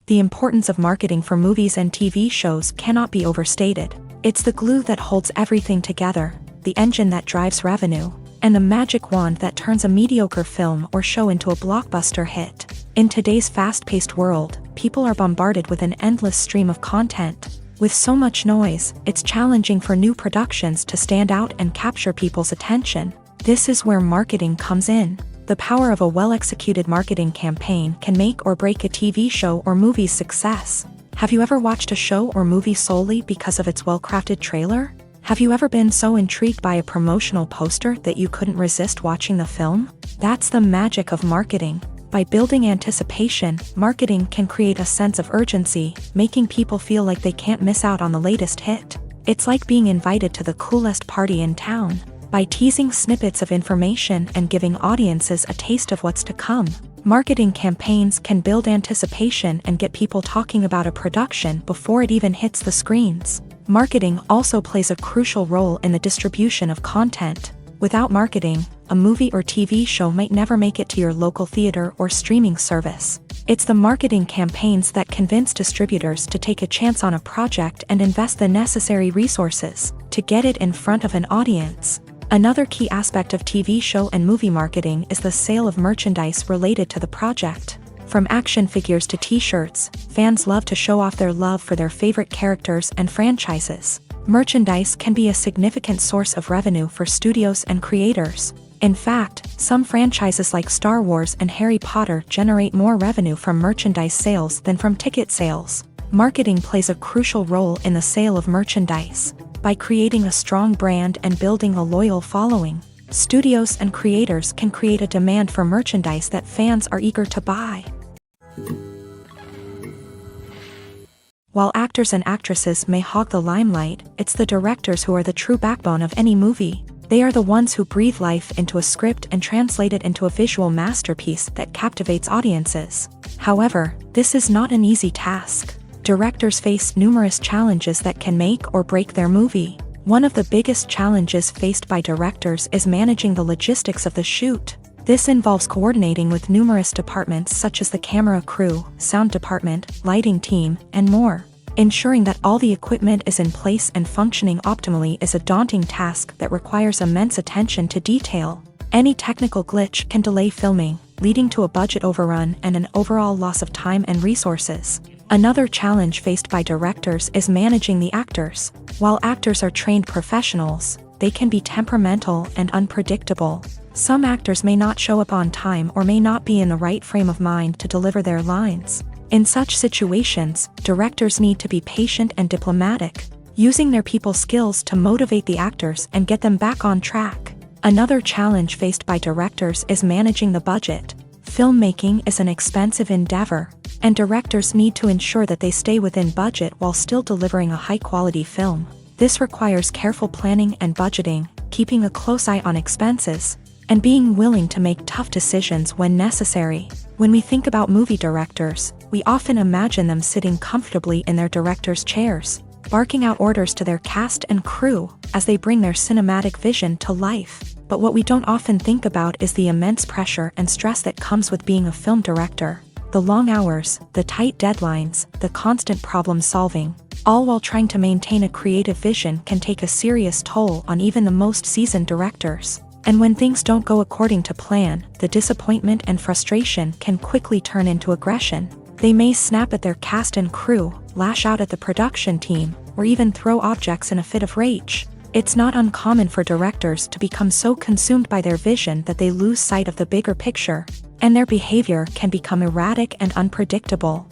[SPEAKER 1] The importance of marketing for movies and TV shows cannot be overstated. It's the glue that holds everything together, the engine that drives revenue, and the magic wand that turns a mediocre film or show into a blockbuster hit. In today's fast-paced world, people are bombarded with an endless stream of content. With so much noise, it's challenging for new productions to stand out and capture people's attention. This is where marketing comes in. The power of a well-executed marketing campaign can make or break a TV show or movie's success. Have you ever watched a show or movie solely because of its well-crafted trailer? Have you ever been so intrigued by a promotional poster that you couldn't resist watching the film? That's the magic of marketing. By building anticipation, marketing can create a sense of urgency, making people feel like they can't miss out on the latest hit. It's like being invited to the coolest party in town. By teasing snippets of information and giving audiences a taste of what's to come, marketing campaigns can build anticipation and get people talking about a production before it even hits the screens. Marketing also plays a crucial role in the distribution of content. Without marketing, a movie or TV show might never make it to your local theater or streaming service. It's the marketing campaigns that convince distributors to take a chance on a project and invest the necessary resources to get it in front of an audience. Another key aspect of TV show and movie marketing is the sale of merchandise related to the project. From action figures to t-shirts, fans love to show off their love for their favorite characters and franchises. Merchandise can be a significant source of revenue for studios and creators. In fact, some franchises like Star Wars and Harry Potter generate more revenue from merchandise sales than from ticket sales. Marketing plays a crucial role in the sale of merchandise. By creating a strong brand and building a loyal following, studios and creators can create a demand for merchandise that fans are eager to buy. While actors and actresses may hog the limelight, it's the directors who are the true backbone of any movie. They are the ones who breathe life into a script and translate it into a visual masterpiece that captivates audiences. However, this is not an easy task. Directors face numerous challenges that can make or break their movie. One of the biggest challenges faced by directors is managing the logistics of the shoot. This involves coordinating with numerous departments such as the camera crew, sound department, lighting team, and more. Ensuring that all the equipment is in place and functioning optimally is a daunting task that requires immense attention to detail. Any technical glitch can delay filming, leading to a budget overrun and an overall loss of time and resources. Another challenge faced by directors is managing the actors. While actors are trained professionals, they can be temperamental and unpredictable. Some actors may not show up on time or may not be in the right frame of mind to deliver their lines. In such situations, directors need to be patient and diplomatic, using their people skills to motivate the actors and get them back on track. Another challenge faced by directors is managing the budget. Filmmaking is an expensive endeavor, and directors need to ensure that they stay within budget while still delivering a high-quality film. This requires careful planning and budgeting, keeping a close eye on expenses, and being willing to make tough decisions when necessary. When we think about movie directors, we often imagine them sitting comfortably in their director's chairs, barking out orders to their cast and crew as they bring their cinematic vision to life. But what we don't often think about is the immense pressure and stress that comes with being a film director. The long hours, the tight deadlines, the constant problem solving, all while trying to maintain a creative vision can take a serious toll on even the most seasoned directors. And when things don't go according to plan, the disappointment and frustration can quickly turn into aggression. They may snap at their cast and crew, lash out at the production team, or even throw objects in a fit of rage. It's not uncommon for directors to become so consumed by their vision that they lose sight of the bigger picture, and their behavior can become erratic and unpredictable.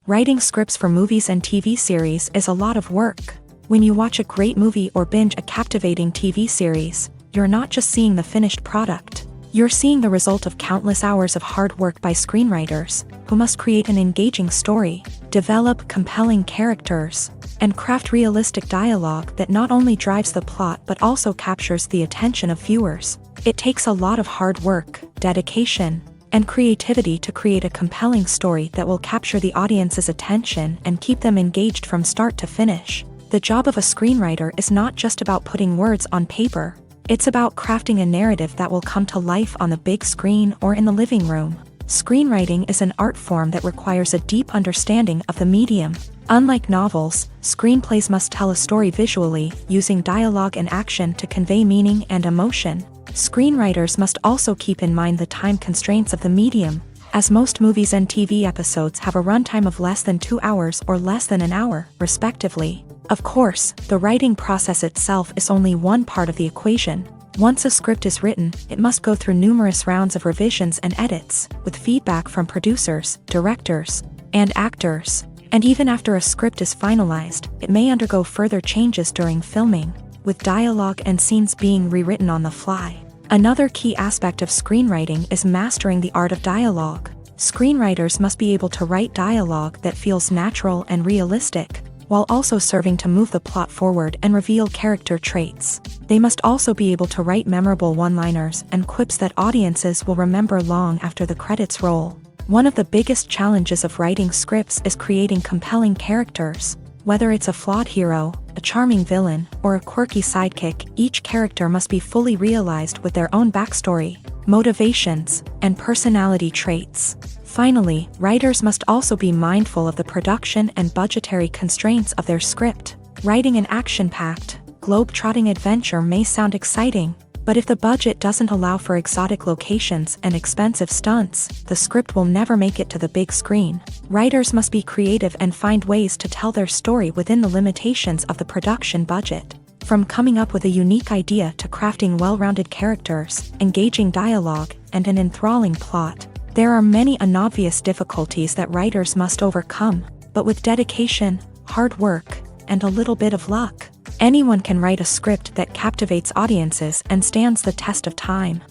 [SPEAKER 1] Writing scripts for movies and TV series is a lot of work. When you watch a great movie or binge a captivating TV series, you're not just seeing the finished product. You're seeing the result of countless hours of hard work by screenwriters, who must create an engaging story, develop compelling characters, and craft realistic dialogue that not only drives the plot but also captures the attention of viewers. It takes a lot of hard work, dedication, and creativity to create a compelling story that will capture the audience's attention and keep them engaged from start to finish. The job of a screenwriter is not just about putting words on paper. It's about crafting a narrative that will come to life on the big screen or in the living room. Screenwriting is an art form that requires a deep understanding of the medium. Unlike novels, screenplays must tell a story visually, using dialogue and action to convey meaning and emotion. Screenwriters must also keep in mind the time constraints of the medium, as most movies and TV episodes have a runtime of less than 2 hours or less than an hour, respectively. Of course, the writing process itself is only one part of the equation. Once a script is written, it must go through numerous rounds of revisions and edits, with feedback from producers, directors, and actors. And even after a script is finalized, it may undergo further changes during filming, with dialogue and scenes being rewritten on the fly. Another key aspect of screenwriting is mastering the art of dialogue. Screenwriters must be able to write dialogue that feels natural and realistic, while also serving to move the plot forward and reveal character traits. They must also be able to write memorable one-liners and quips that audiences will remember long after the credits roll. One of the biggest challenges of writing scripts is creating compelling characters. Whether it's a flawed hero, a charming villain, or a quirky sidekick, each character must be fully realized with their own backstory, motivations, and personality traits. Finally, writers must also be mindful of the production and budgetary constraints of their script. Writing an action-packed, globe-trotting adventure may sound exciting, but if the budget doesn't allow for exotic locations and expensive stunts, the script will never make it to the big screen. Writers must be creative and find ways to tell their story within the limitations of the production budget. From coming up with a unique idea to crafting well-rounded characters, engaging dialogue, and an enthralling plot, there are many unobvious difficulties that writers must overcome, but with dedication, hard work, and a little bit of luck, anyone can write a script that captivates audiences and stands the test of time.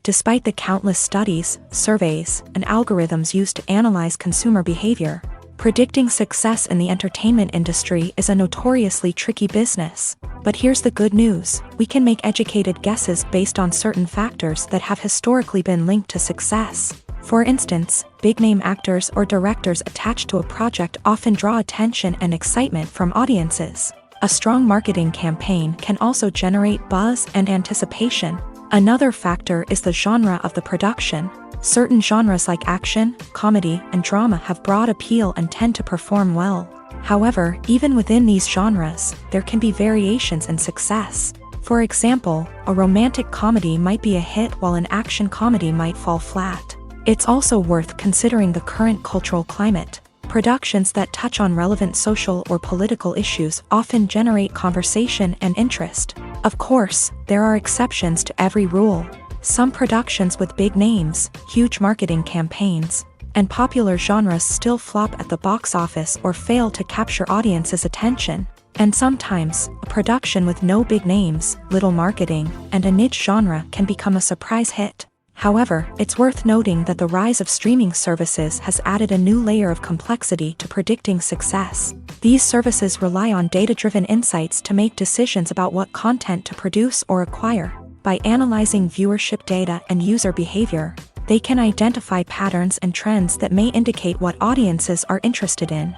[SPEAKER 1] Despite the countless studies, surveys, and algorithms used to analyze consumer behavior, predicting success in the entertainment industry is a notoriously tricky business. But here's the good news: we can make educated guesses based on certain factors that have historically been linked to success. For instance, big-name actors or directors attached to a project often draw attention and excitement from audiences. A strong marketing campaign can also generate buzz and anticipation. Another factor is the genre of the production. Certain genres like action, comedy, and drama have broad appeal and tend to perform well. However, even within these genres, there can be variations in success. For example, a romantic comedy might be a hit while an action comedy might fall flat. It's also worth considering the current cultural climate. Productions that touch on relevant social or political issues often generate conversation and interest. Of course, there are exceptions to every rule. Some productions with big names, huge marketing campaigns, and popular genres still flop at the box office or fail to capture audiences' attention. And sometimes, a production with no big names, little marketing, and a niche genre can become a surprise hit. However, it's worth noting that the rise of streaming services has added a new layer of complexity to predicting success. These services rely on data-driven insights to make decisions about what content to produce or acquire. By analyzing viewership data and user behavior, they can identify patterns and trends that may indicate what audiences are interested in.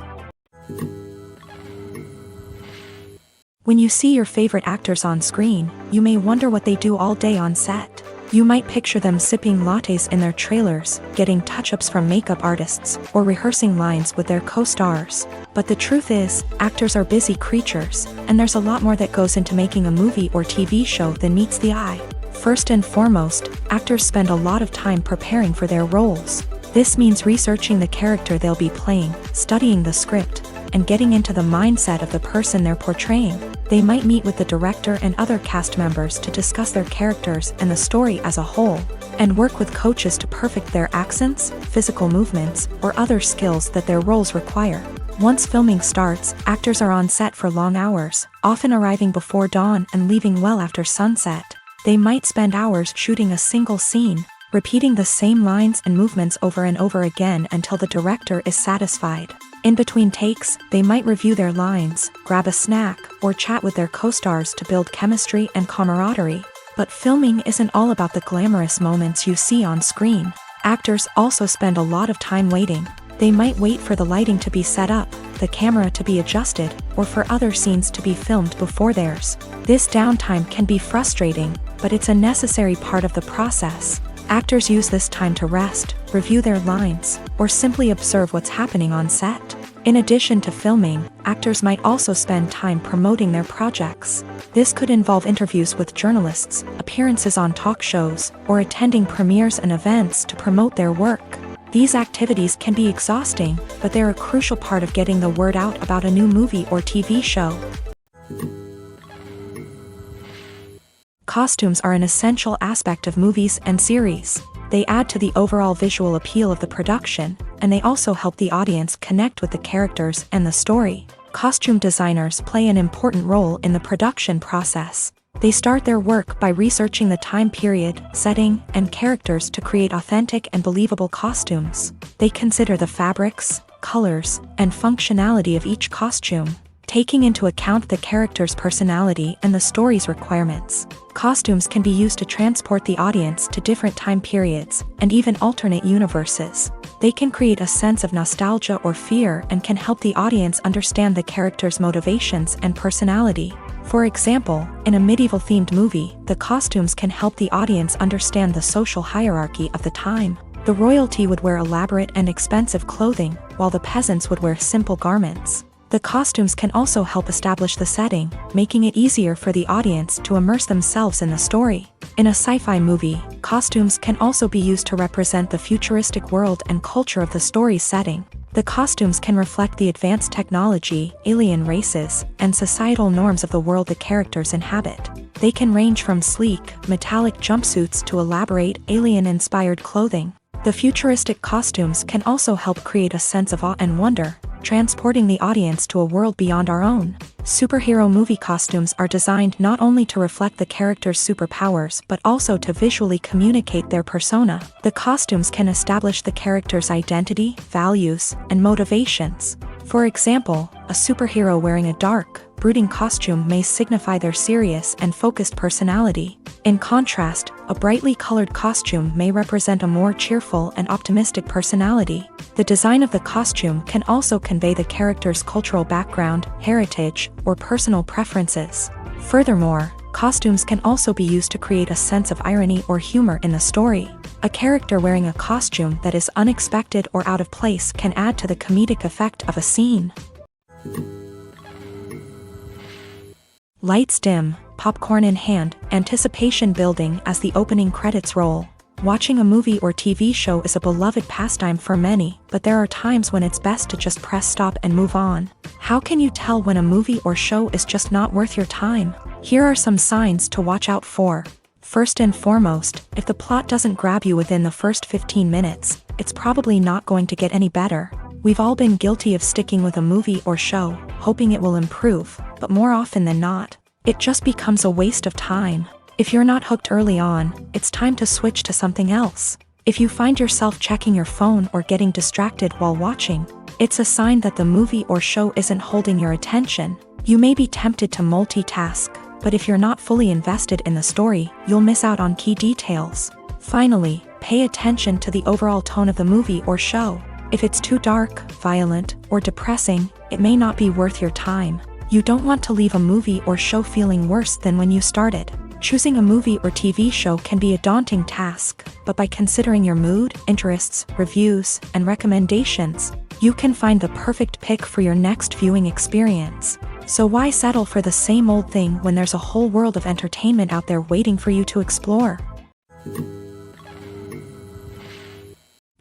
[SPEAKER 1] When you see your favorite actors on screen, you may wonder what they do all day on set. You might picture them sipping lattes in their trailers, getting touch-ups from makeup artists, or rehearsing lines with their co-stars. But the truth is, actors are busy creatures, and there's a lot more that goes into making a movie or TV show than meets the eye. First and foremost, actors spend a lot of time preparing for their roles. This means researching the character they'll be playing, studying the script, and getting into the mindset of the person they're portraying. They might meet with the director and other cast members to discuss their characters and the story as a whole, and work with coaches to perfect their accents, physical movements, or other skills that their roles require. Once filming starts, actors are on set for long hours, often arriving before dawn and leaving well after sunset. They might spend hours shooting a single scene, repeating the same lines and movements over and over again until the director is satisfied. In between takes, they might review their lines, grab a snack, or chat with their co-stars to build chemistry and camaraderie. But filming isn't all about the glamorous moments you see on screen. Actors also spend a lot of time waiting. They might wait for the lighting to be set up, the camera to be adjusted, or for other scenes to be filmed before theirs. This downtime can be frustrating, but it's a necessary part of the process. Actors use this time to rest, review their lines, or simply observe what's happening on set. In addition to filming, actors might also spend time promoting their projects. This could involve interviews with journalists, appearances on talk shows, or attending premieres and events to promote their work. These activities can be exhausting, but they're a crucial part of getting the word out about a new movie or TV show. Costumes are an essential aspect of movies and series. They add to the overall visual appeal of the production, and they also help the audience connect with the characters and the story. Costume designers play an important role in the production process. They start their work by researching the time period, setting, and characters to create authentic and believable costumes. They consider the fabrics, colors, and functionality of each costume, taking into account the character's personality and the story's requirements. Costumes can be used to transport the audience to different time periods, and even alternate universes. They can create a sense of nostalgia or fear and can help the audience understand the character's motivations and personality. For example, in a medieval-themed movie, the costumes can help the audience understand the social hierarchy of the time. The royalty would wear elaborate and expensive clothing, while the peasants would wear simple garments. The costumes can also help establish the setting, making it easier for the audience to immerse themselves in the story. In a sci-fi movie, costumes can also be used to represent the futuristic world and culture of the story's setting. The costumes can reflect the advanced technology, alien races, and societal norms of the world the characters inhabit. They can range from sleek, metallic jumpsuits to elaborate, alien-inspired clothing. The futuristic costumes can also help create a sense of awe and wonder, transporting the audience to a world beyond our own. Superhero movie costumes are designed not only to reflect the character's superpowers but also to visually communicate their persona. The costumes can establish the character's identity, values, and motivations. For example, a superhero wearing a dark, brooding costume may signify their serious and focused personality. In contrast, a brightly colored costume may represent a more cheerful and optimistic personality. The design of the costume can also convey the character's cultural background, heritage, or personal preferences. Furthermore, costumes can also be used to create a sense of irony or humor in the story. A character wearing a costume that is unexpected or out of place can add to the comedic effect of a scene. Lights dim, popcorn in hand, anticipation building as the opening credits roll. Watching a movie or TV show is a beloved pastime for many, but there are times when it's best to just press stop and move on. How can you tell when a movie or show is just not worth your time? Here are some signs to watch out for. First and foremost, if the plot doesn't grab you within the first 15 minutes, it's probably not going to get any better. We've all been guilty of sticking with a movie or show, hoping it will improve, but more often than not, it just becomes a waste of time. If you're not hooked early on, it's time to switch to something else. If you find yourself checking your phone or getting distracted while watching, it's a sign that the movie or show isn't holding your attention. You may be tempted to multitask, but if you're not fully invested in the story, you'll miss out on key details. Finally, pay attention to the overall tone of the movie or show. If it's too dark, violent, or depressing, it may not be worth your time. You don't want to leave a movie or show feeling worse than when you started. Choosing a movie or TV show can be a daunting task, but by considering your mood, interests, reviews, and recommendations, you can find the perfect pick for your next viewing experience. So why settle for the same old thing when there's a whole world of entertainment out there waiting for you to explore?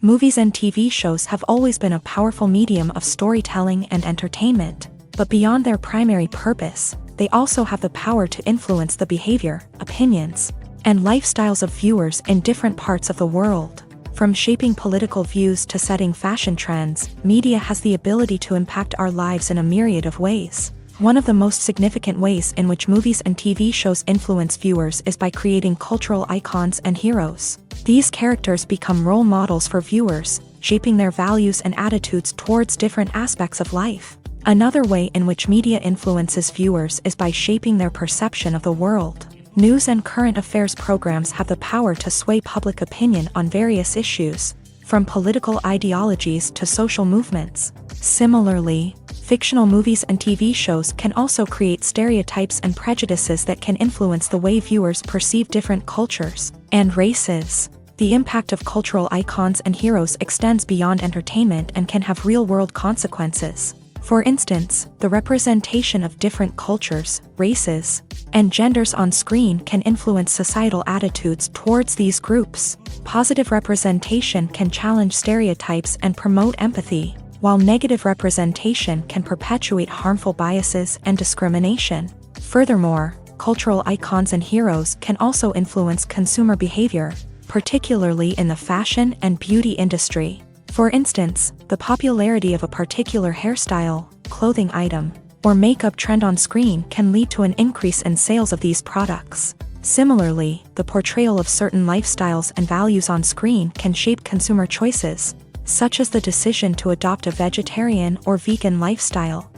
[SPEAKER 1] Movies and TV shows have always been a powerful medium of storytelling and entertainment, but beyond their primary purpose, they also have the power to influence the behavior, opinions, and lifestyles of viewers in different parts of the world. From shaping political views to setting fashion trends, media has the ability to impact our lives in a myriad of ways. One of the most significant ways in which movies and TV shows influence viewers is by creating cultural icons and heroes. These characters become role models for viewers, shaping their values and attitudes towards different aspects of life. Another way in which media influences viewers is by shaping their perception of the world. News and current affairs programs have the power to sway public opinion on various issues, from political ideologies to social movements. Similarly, fictional movies and TV shows can also create stereotypes and prejudices that can influence the way viewers perceive different cultures and races. The impact of cultural icons and heroes extends beyond entertainment and can have real-world consequences. For instance, the representation of different cultures, races, and genders on screen can influence societal attitudes towards these groups. Positive representation can challenge stereotypes and promote empathy, while negative representation can perpetuate harmful biases and discrimination. Furthermore, cultural icons and heroes can also influence consumer behavior, particularly in the fashion and beauty industry. For instance, the popularity of a particular hairstyle, clothing item, or makeup trend on screen can lead to an increase in sales of these products. Similarly, the portrayal of certain lifestyles and values on screen can shape consumer choices, such as the decision to adopt a vegetarian or vegan lifestyle.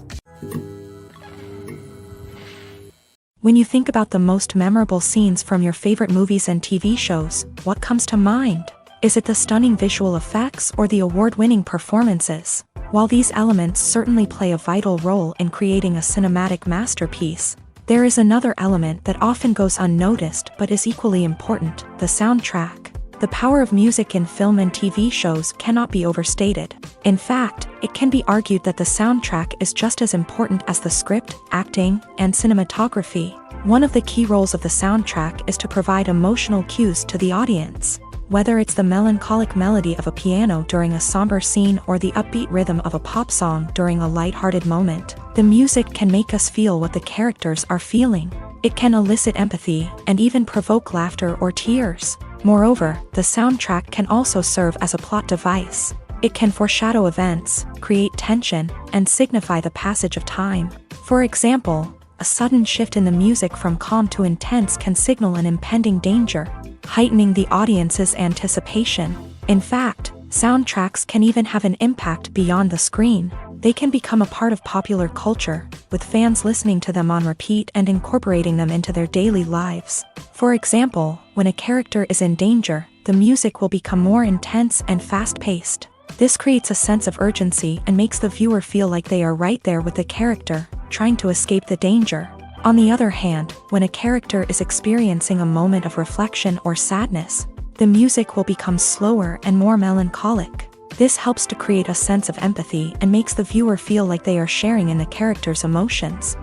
[SPEAKER 1] When you think about the most memorable scenes from your favorite movies and TV shows, what comes to mind? Is it the stunning visual effects or the award-winning performances? While these elements certainly play a vital role in creating a cinematic masterpiece, there is another element that often goes unnoticed but is equally important: the soundtrack. The power of music in film and TV shows cannot be overstated. In fact, it can be argued that the soundtrack is just as important as the script, acting, and cinematography. One of the key roles of the soundtrack is to provide emotional cues to the audience. Whether it's the melancholic melody of a piano during a somber scene or the upbeat rhythm of a pop song during a light-hearted moment, the music can make us feel what the characters are feeling. It can elicit empathy and even provoke laughter or tears. Moreover, the soundtrack can also serve as a plot device. It can foreshadow events, create tension, and signify the passage of time. For example, a sudden shift in the music from calm to intense can signal an impending danger, heightening the audience's anticipation. In fact, soundtracks can even have an impact beyond the screen. They can become a part of popular culture, with fans listening to them on repeat and incorporating them into their daily lives. For example, when a character is in danger, the music will become more intense and fast-paced. This creates a sense of urgency and makes the viewer feel like they are right there with the character, trying to escape the danger. On the other hand, when a character is experiencing a moment of reflection or sadness, the music will become slower and more melancholic. This helps to create a sense of empathy and makes the viewer feel like they are sharing in the character's emotions.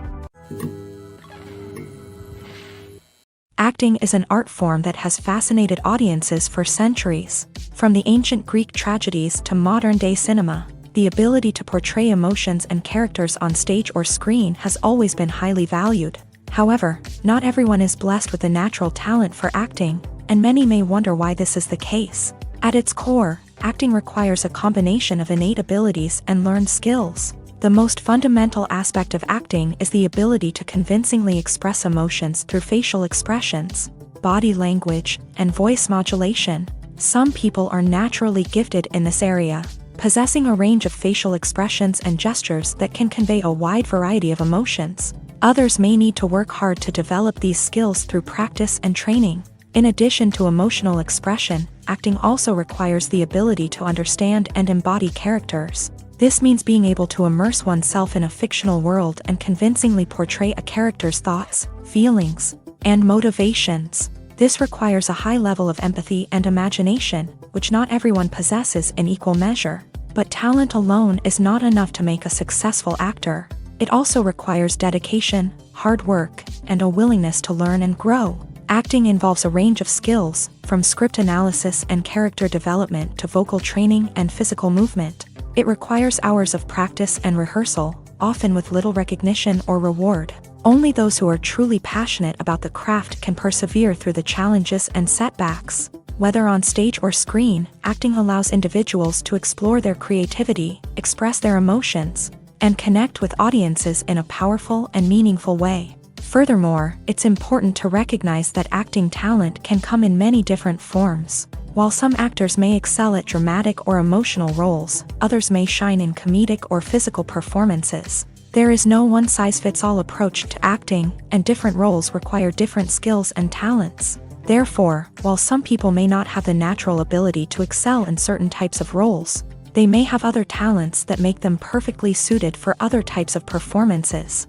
[SPEAKER 1] Acting is an art form that has fascinated audiences for centuries. From the ancient Greek tragedies to modern-day cinema, the ability to portray emotions and characters on stage or screen has always been highly valued. However, not everyone is blessed with a natural talent for acting, and many may wonder why this is the case. At its core, acting requires a combination of innate abilities and learned skills. The most fundamental aspect of acting is the ability to convincingly express emotions through facial expressions, body language, and voice modulation. Some people are naturally gifted in this area, possessing a range of facial expressions and gestures that can convey a wide variety of emotions. Others may need to work hard to develop these skills through practice and training. In addition to emotional expression, acting also requires the ability to understand and embody characters. This means being able to immerse oneself in a fictional world and convincingly portray a character's thoughts, feelings, and motivations. This requires a high level of empathy and imagination, which not everyone possesses in equal measure. But talent alone is not enough to make a successful actor. It also requires dedication, hard work, and a willingness to learn and grow. Acting involves a range of skills, from script analysis and character development to vocal training and physical movement. It requires hours of practice and rehearsal, often with little recognition or reward. Only those who are truly passionate about the craft can persevere through the challenges and setbacks. Whether on stage or screen, acting allows individuals to explore their creativity, express their emotions, and connect with audiences in a powerful and meaningful way. Furthermore, it's important to recognize that acting talent can come in many different forms. While some actors may excel at dramatic or emotional roles, others may shine in comedic or physical performances. There is no one-size-fits-all approach to acting, and different roles require different skills and talents. Therefore, while some people may not have the natural ability to excel in certain types of roles, they may have other talents that make them perfectly suited for other types of performances.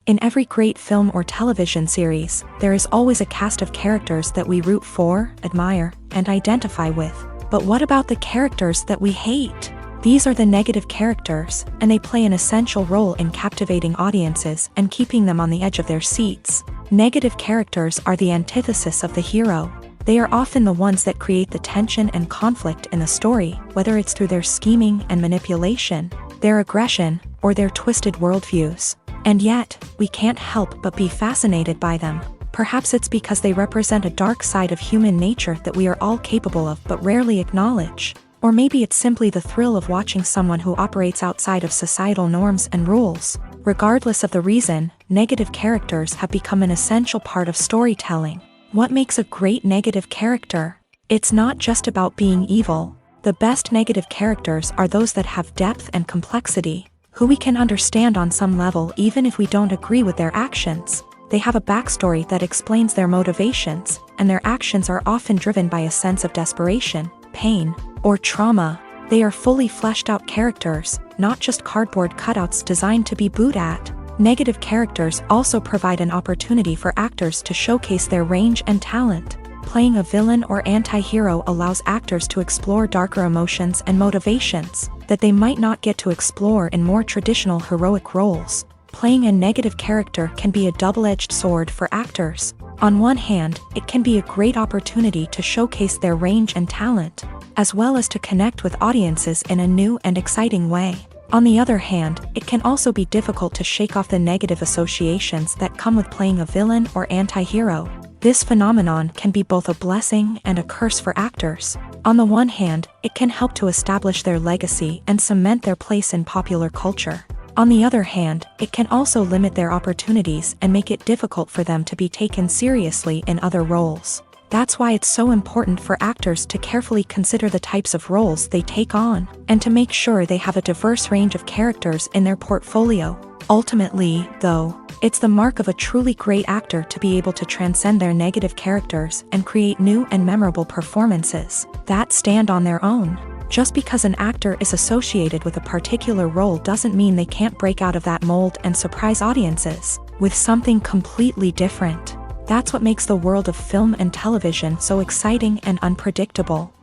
[SPEAKER 1] In every great film or television series, there is always a cast of characters that we root for, admire, and identify with. But what about the characters that we hate? These are the negative characters, and they play an essential role in captivating audiences and keeping them on the edge of their seats. Negative characters are the antithesis of the hero. They are often the ones that create the tension and conflict in the story, whether it's through their scheming and manipulation, their aggression, or their twisted worldviews. And yet, we can't help but be fascinated by them. Perhaps it's because they represent a dark side of human nature that we are all capable of but rarely acknowledge. Or maybe it's simply the thrill of watching someone who operates outside of societal norms and rules. Regardless of the reason, negative characters have become an essential part of storytelling. What makes a great negative character? It's not just about being evil. The best negative characters are those that have depth and complexity, who we can understand on some level even if we don't agree with their actions. They have a backstory that explains their motivations, and their actions are often driven by a sense of desperation, pain, or trauma. They are fully fleshed out characters, not just cardboard cutouts designed to be booed at. Negative characters also provide an opportunity for actors to showcase their range and talent. Playing a villain or anti-hero allows actors to explore darker emotions and motivations that they might not get to explore in more traditional heroic roles. Playing a negative character can be a double-edged sword for actors. On one hand, it can be a great opportunity to showcase their range and talent, as well as to connect with audiences in a new and exciting way. On the other hand, it can also be difficult to shake off the negative associations that come with playing a villain or anti-hero. This phenomenon can be both a blessing and a curse for actors. On the one hand, it can help to establish their legacy and cement their place in popular culture. On the other hand, it can also limit their opportunities and make it difficult for them to be taken seriously in other roles. That's why it's so important for actors to carefully consider the types of roles they take on, and to make sure they have a diverse range of characters in their portfolio. Ultimately, though, it's the mark of a truly great actor to be able to transcend their negative characters and create new and memorable performances that stand on their own. Just because an actor is associated with a particular role doesn't mean they can't break out of that mold and surprise audiences with something completely different. That's what makes the world of film and television so exciting and unpredictable.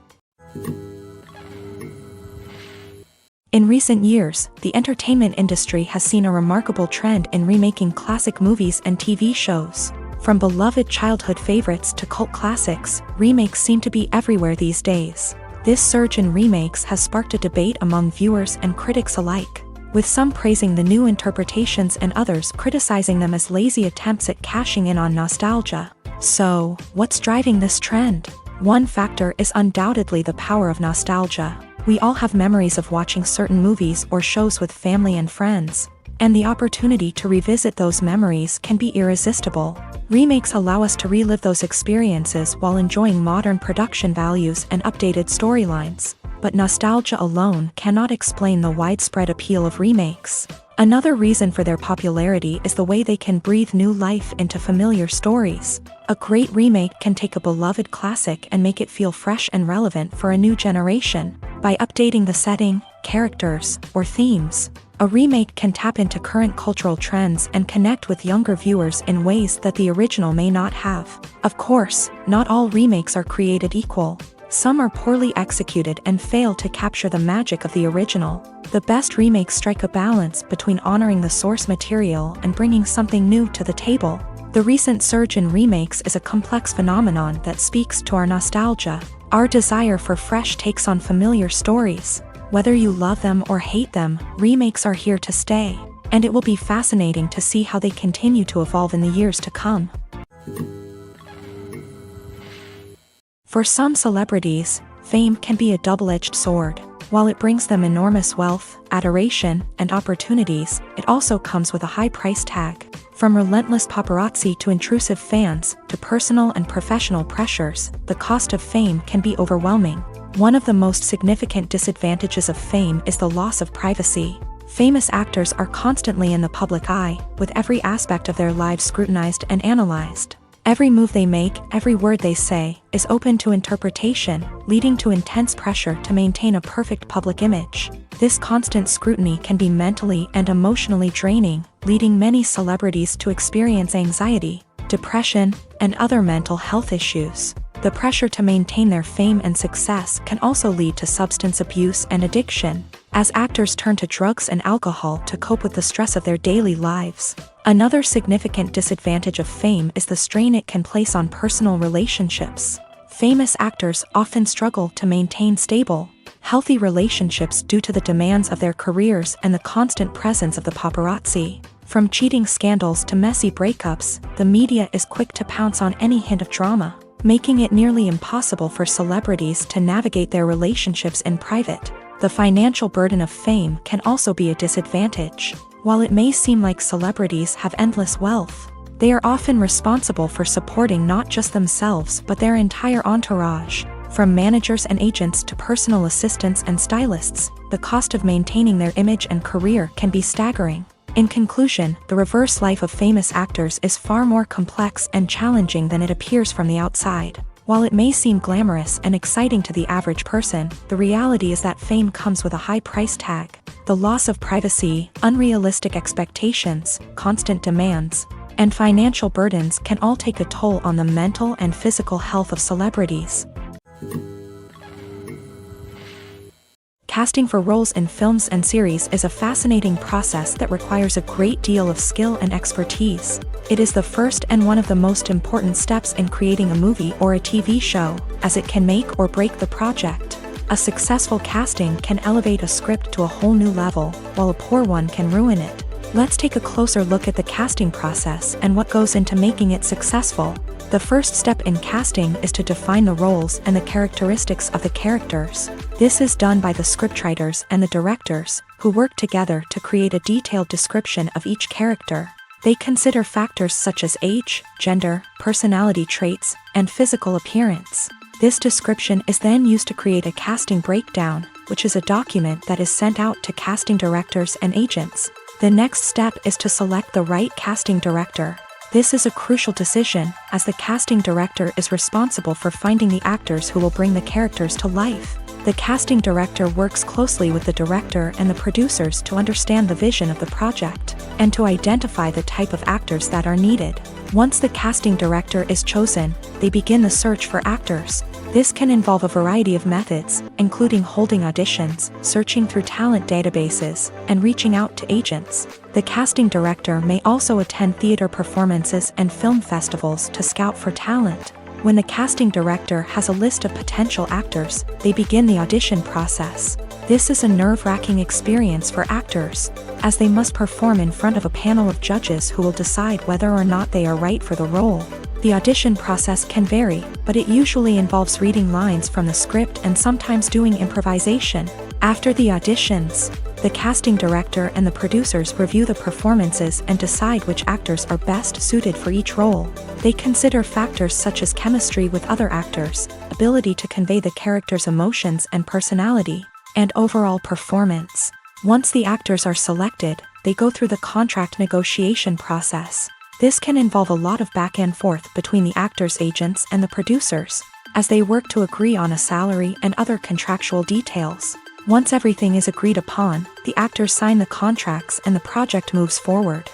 [SPEAKER 1] In recent years, the entertainment industry has seen a remarkable trend in remaking classic movies and TV shows. From beloved childhood favorites to cult classics, remakes seem to be everywhere these days. This surge in remakes has sparked a debate among viewers and critics alike, with some praising the new interpretations and others criticizing them as lazy attempts at cashing in on nostalgia. So, what's driving this trend? One factor is undoubtedly the power of nostalgia. We all have memories of watching certain movies or shows with family and friends, and the opportunity to revisit those memories can be irresistible. Remakes allow us to relive those experiences while enjoying modern production values and updated storylines. But nostalgia alone cannot explain the widespread appeal of remakes. Another reason for their popularity is the way they can breathe new life into familiar stories. A great remake can take a beloved classic and make it feel fresh and relevant for a new generation. By updating the setting, characters, or themes, a remake can tap into current cultural trends and connect with younger viewers in ways that the original may not have. Of course, not all remakes are created equal. Some are poorly executed and fail to capture the magic of the original. The best remakes strike a balance between honoring the source material and bringing something new to the table. The recent surge in remakes is a complex phenomenon that speaks to our nostalgia, our desire for fresh takes on familiar stories. Whether you love them or hate them, remakes are here to stay, and it will be fascinating to see how they continue to evolve in the years to come. For some celebrities, fame can be a double-edged sword. While it brings them enormous wealth, adoration, and opportunities, it also comes with a high price tag. From relentless paparazzi to intrusive fans, to personal and professional pressures, the cost of fame can be overwhelming. One of the most significant disadvantages of fame is the loss of privacy. Famous actors are constantly in the public eye, with every aspect of their lives scrutinized and analyzed. Every move they make, every word they say, is open to interpretation, leading to intense pressure to maintain a perfect public image. This constant scrutiny can be mentally and emotionally draining, leading many celebrities to experience anxiety, depression, and other mental health issues. The pressure to maintain their fame and success can also lead to substance abuse and addiction, as actors turn to drugs and alcohol to cope with the stress of their daily lives. Another significant disadvantage of fame is the strain it can place on personal relationships. Famous actors often struggle to maintain stable, healthy relationships due to the demands of their careers and the constant presence of the paparazzi. From cheating scandals to messy breakups, the media is quick to pounce on any hint of drama, making it nearly impossible for celebrities to navigate their relationships in private. The financial burden of fame can also be a disadvantage. While it may seem like celebrities have endless wealth, they are often responsible for supporting not just themselves but their entire entourage. From managers and agents to personal assistants and stylists, the cost of maintaining their image and career can be staggering. In conclusion, the reverse life of famous actors is far more complex and challenging than it appears from the outside. While it may seem glamorous and exciting to the average person, the reality is that fame comes with a high price tag. The loss of privacy, unrealistic expectations, constant demands, and financial burdens can all take a toll on the mental and physical health of celebrities. Casting for roles in films and series is a fascinating process that requires a great deal of skill and expertise. It is the first and one of the most important steps in creating a movie or a TV show, as it can make or break the project. A successful casting can elevate a script to a whole new level, while a poor one can ruin it. Let's take a closer look at the casting process and what goes into making it successful. The first step in casting is to define the roles and the characteristics of the characters. This is done by the scriptwriters and the directors, who work together to create a detailed description of each character. They consider factors such as age, gender, personality traits, and physical appearance. This description is then used to create a casting breakdown, which is a document that is sent out to casting directors and agents. The next step is to select the right casting director. This is a crucial decision, as the casting director is responsible for finding the actors who will bring the characters to life. The casting director works closely with the director and the producers to understand the vision of the project, and to identify the type of actors that are needed. Once the casting director is chosen, they begin the search for actors. This can involve a variety of methods, including holding auditions, searching through talent databases, and reaching out to agents. The casting director may also attend theater performances and film festivals to scout for talent. When the casting director has a list of potential actors, they begin the audition process. This is a nerve-wracking experience for actors, as they must perform in front of a panel of judges who will decide whether or not they are right for the role. The audition process can vary, but it usually involves reading lines from the script and sometimes doing improvisation. After the auditions, the casting director and the producers review the performances and decide which actors are best suited for each role. They consider factors such as chemistry with other actors, ability to convey the character's emotions and personality, and overall performance. Once the actors are selected, they go through the contract negotiation process. This can involve a lot of back and forth between the actors' agents and the producers, as they work to agree on a salary and other contractual details. Once everything is agreed upon, the actors sign the contracts and the project moves forward.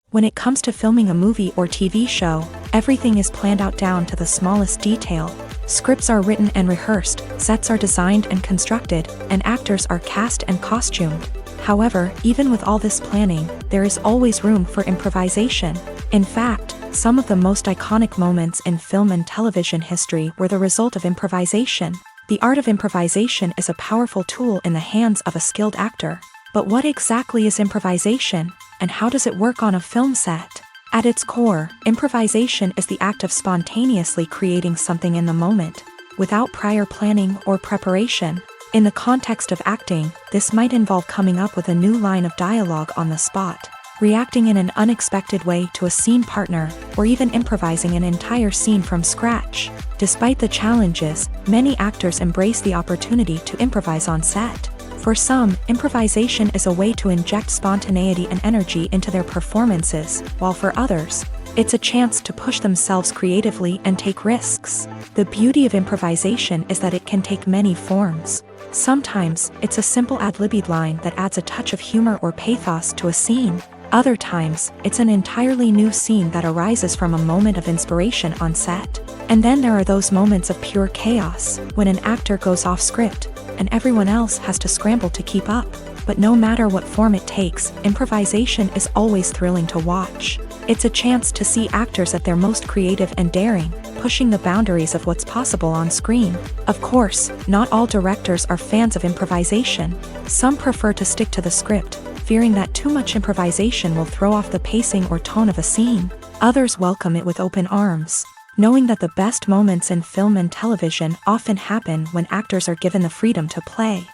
[SPEAKER 1] When it comes to filming a movie or TV show, everything is planned out down to the smallest detail. Scripts are written and rehearsed, sets are designed and constructed, and actors are cast and costumed. However, even with all this planning, there is always room for improvisation. In fact, some of the most iconic moments in film and television history were the result of improvisation. The art of improvisation is a powerful tool in the hands of a skilled actor. But what exactly is improvisation, and how does it work on a film set? At its core, improvisation is the act of spontaneously creating something in the moment, without prior planning or preparation. In the context of acting, this might involve coming up with a new line of dialogue on the spot, reacting in an unexpected way to a scene partner, or even improvising an entire scene from scratch. Despite the challenges, many actors embrace the opportunity to improvise on set. For some, improvisation is a way to inject spontaneity and energy into their performances, while for others, it's a chance to push themselves creatively and take risks. The beauty of improvisation is that it can take many forms. Sometimes, it's a simple ad-libbed line that adds a touch of humor or pathos to a scene. Other times, it's an entirely new scene that arises from a moment of inspiration on set. And then there are those moments of pure chaos, when an actor goes off script, and everyone else has to scramble to keep up. But no matter what form it takes, improvisation is always thrilling to watch. It's a chance to see actors at their most creative and daring, pushing the boundaries of what's possible on screen. Of course, not all directors are fans of improvisation. Some prefer to stick to the script, fearing that too much improvisation will throw off the pacing or tone of a scene. Others welcome it with open arms, knowing that the best moments in film and television often happen when actors are given the freedom to play.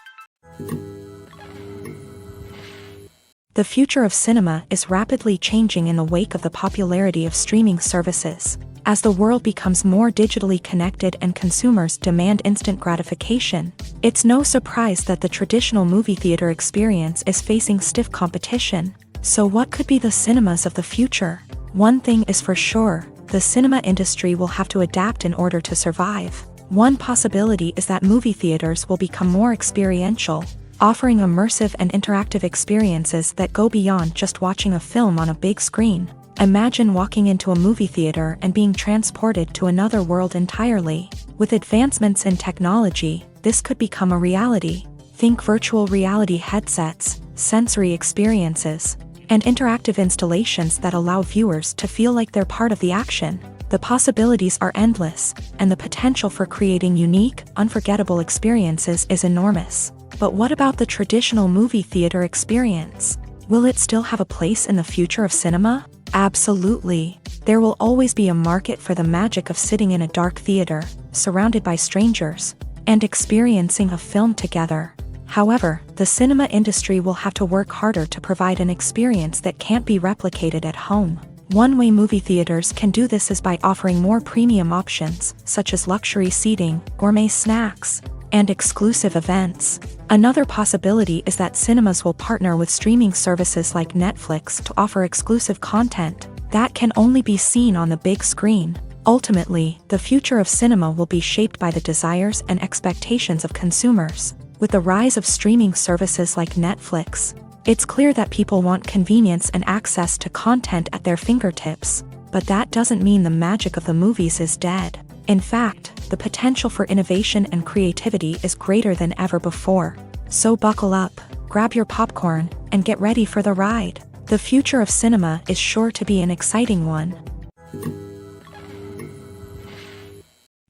[SPEAKER 1] The future of cinema is rapidly changing in the wake of the popularity of streaming services. As the world becomes more digitally connected and consumers demand instant gratification, it's no surprise that the traditional movie theater experience is facing stiff competition. So what could be the cinemas of the future? One thing is for sure, the cinema industry will have to adapt in order to survive. One possibility is that movie theaters will become more experiential, offering immersive and interactive experiences that go beyond just watching a film on a big screen. Imagine walking into a movie theater and being transported to another world entirely. With advancements in technology, this could become a reality. Think virtual reality headsets, sensory experiences, and interactive installations that allow viewers to feel like they're part of the action. The possibilities are endless, and the potential for creating unique, unforgettable experiences is enormous. But what about the traditional movie theater experience? Will it still have a place in the future of cinema? Absolutely. There will always be a market for the magic of sitting in a dark theater, surrounded by strangers, and experiencing a film together. However, the cinema industry will have to work harder to provide an experience that can't be replicated at home. One way movie theaters can do this is by offering more premium options, such as luxury seating, gourmet snacks, and exclusive events. Another possibility is that cinemas will partner with streaming services like Netflix to offer exclusive content that can only be seen on the big screen. Ultimately, the future of cinema will be shaped by the desires and expectations of consumers. With the rise of streaming services like Netflix, it's clear that people want convenience and access to content at their fingertips. But that doesn't mean the magic of the movies is dead. In fact, the potential for innovation and creativity is greater than ever before. So buckle up, grab your popcorn, and get ready for the ride. The future of cinema is sure to be an exciting one.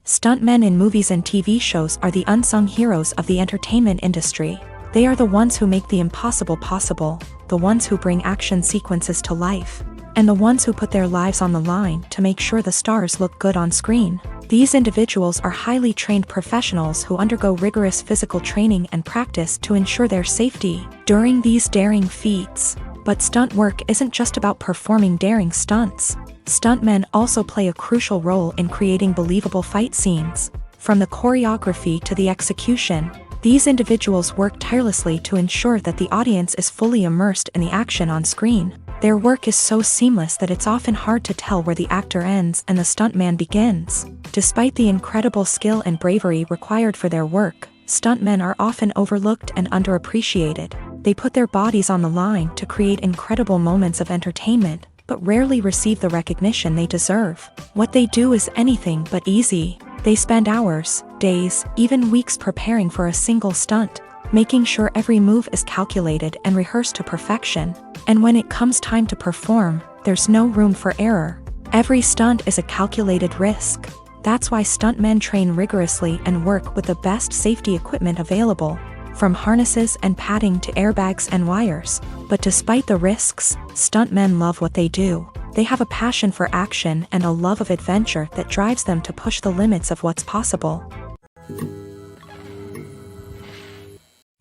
[SPEAKER 1] Stuntmen in movies and TV shows are the unsung heroes of the entertainment industry. They are the ones who make the impossible possible, the ones who bring action sequences to life, and the ones who put their lives on the line to make sure the stars look good on screen. These individuals are highly trained professionals who undergo rigorous physical training and practice to ensure their safety during these daring feats. But stunt work isn't just about performing daring stunts. Stuntmen also play a crucial role in creating believable fight scenes. From the choreography to the execution, these individuals work tirelessly to ensure that the audience is fully immersed in the action on screen. Their work is so seamless that it's often hard to tell where the actor ends and the stuntman begins. Despite the incredible skill and bravery required for their work, stuntmen are often overlooked and underappreciated. They put their bodies on the line to create incredible moments of entertainment, but rarely receive the recognition they deserve. What they do is anything but easy. They spend hours, days, even weeks preparing for a single stunt, making sure every move is calculated and rehearsed to perfection. And when it comes time to perform, there's no room for error. Every stunt is a calculated risk. That's why stuntmen train rigorously and work with the best safety equipment available, from harnesses and padding to airbags and wires. But despite the risks, stuntmen love what they do. They have a passion for action and a love of adventure that drives them to push the limits of what's possible.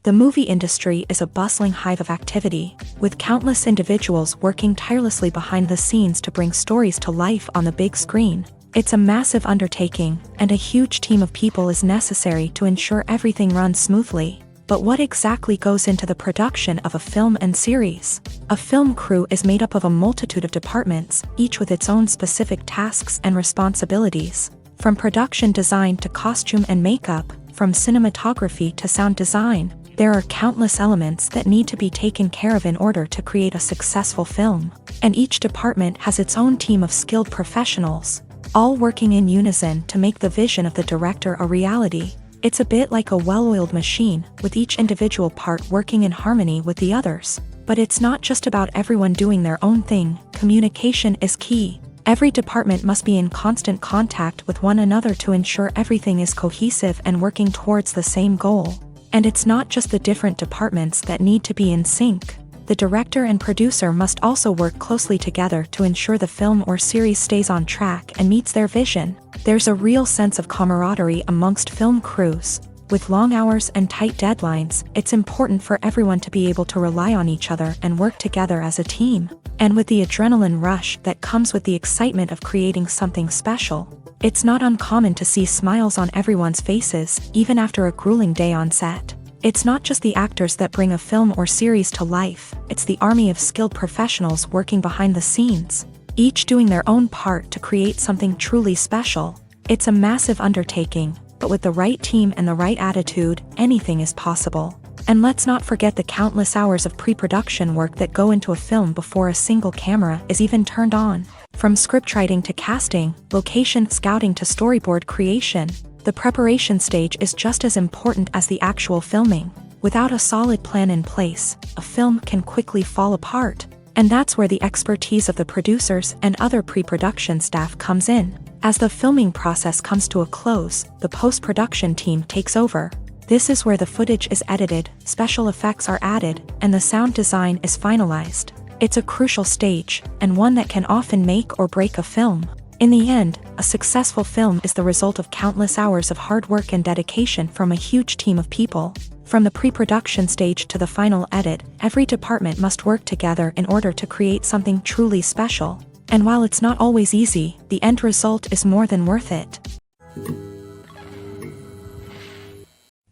[SPEAKER 1] The movie industry is a bustling hive of activity, with countless individuals working tirelessly behind the scenes to bring stories to life on the big screen. It's a massive undertaking, and a huge team of people is necessary to ensure everything runs smoothly. But what exactly goes into the production of a film and series? A film crew is made up of a multitude of departments, each with its own specific tasks and responsibilities. From production design to costume and makeup, from cinematography to sound design, there are countless elements that need to be taken care of in order to create a successful film. And each department has its own team of skilled professionals, all working in unison to make the vision of the director a reality. It's a bit like a well-oiled machine, with each individual part working in harmony with the others. But it's not just about everyone doing their own thing. Communication is key. Every department must be in constant contact with one another to ensure everything is cohesive and working towards the same goal. And it's not just the different departments that need to be in sync. The director and producer must also work closely together to ensure the film or series stays on track and meets their vision. There's a real sense of camaraderie amongst film crews. With long hours and tight deadlines, it's important for everyone to be able to rely on each other and work together as a team. And with the adrenaline rush that comes with the excitement of creating something special, it's not uncommon to see smiles on everyone's faces, even after a grueling day on set. It's not just the actors that bring a film or series to life, it's the army of skilled professionals working behind the scenes, each doing their own part to create something truly special. It's a massive undertaking, but with the right team and the right attitude, anything is possible. And let's not forget the countless hours of pre-production work that go into a film before a single camera is even turned on. From scriptwriting to casting, location scouting to storyboard creation, the preparation stage is just as important as the actual filming. Without a solid plan in place, a film can quickly fall apart. And that's where the expertise of the producers and other pre-production staff comes in. As the filming process comes to a close, the post-production team takes over. This is where the footage is edited, special effects are added, and the sound design is finalized. It's a crucial stage, and one that can often make or break a film. In the end, a successful film is the result of countless hours of hard work and dedication from a huge team of people. From the pre-production stage to the final edit, every department must work together in order to create something truly special. And while it's not always easy, the end result is more than worth it.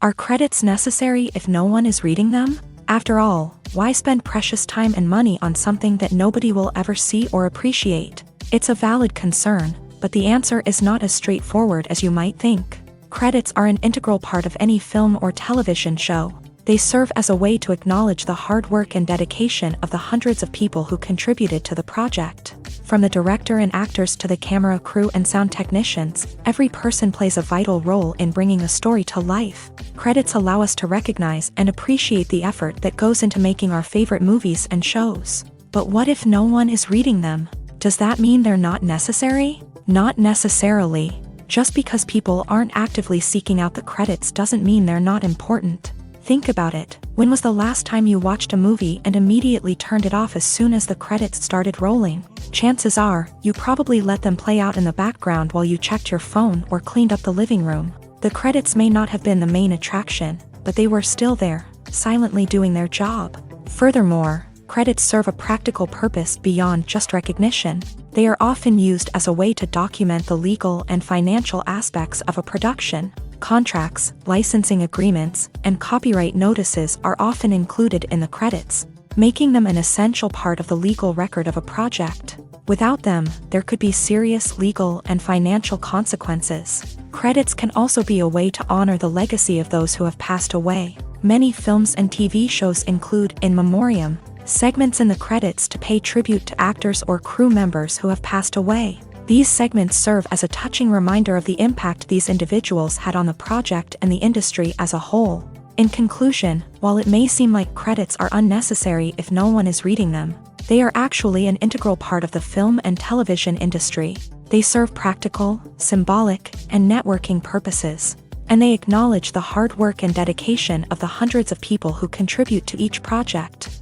[SPEAKER 1] Are credits necessary if no one is reading them? After all, why spend precious time and money on something that nobody will ever see or appreciate? It's a valid concern, but the answer is not as straightforward as you might think. Credits are an integral part of any film or television show. They serve as a way to acknowledge the hard work and dedication of the hundreds of people who contributed to the project. From the director and actors to the camera crew and sound technicians, every person plays a vital role in bringing a story to life. Credits allow us to recognize and appreciate the effort that goes into making our favorite movies and shows. But what if no one is reading them? Does that mean they're not necessary? Not necessarily. Just because people aren't actively seeking out the credits doesn't mean they're not important. Think about it. When was the last time you watched a movie and immediately turned it off as soon as the credits started rolling? Chances are, you probably let them play out in the background while you checked your phone or cleaned up the living room. The credits may not have been the main attraction, but they were still there, silently doing their job. Furthermore, credits serve a practical purpose beyond just recognition. They are often used as a way to document the legal and financial aspects of a production. Contracts, licensing agreements, and copyright notices are often included in the credits, making them an essential part of the legal record of a project. Without them, there could be serious legal and financial consequences. Credits can also be a way to honor the legacy of those who have passed away. Many films and TV shows include in memoriam segments in the credits to pay tribute to actors or crew members who have passed away. These segments serve as a touching reminder of the impact these individuals had on the project and the industry as a whole. In conclusion, while it may seem like credits are unnecessary if no one is reading them, they are actually an integral part of the film and television industry. They serve practical, symbolic, and networking purposes, and they acknowledge the hard work and dedication of the hundreds of people who contribute to each project.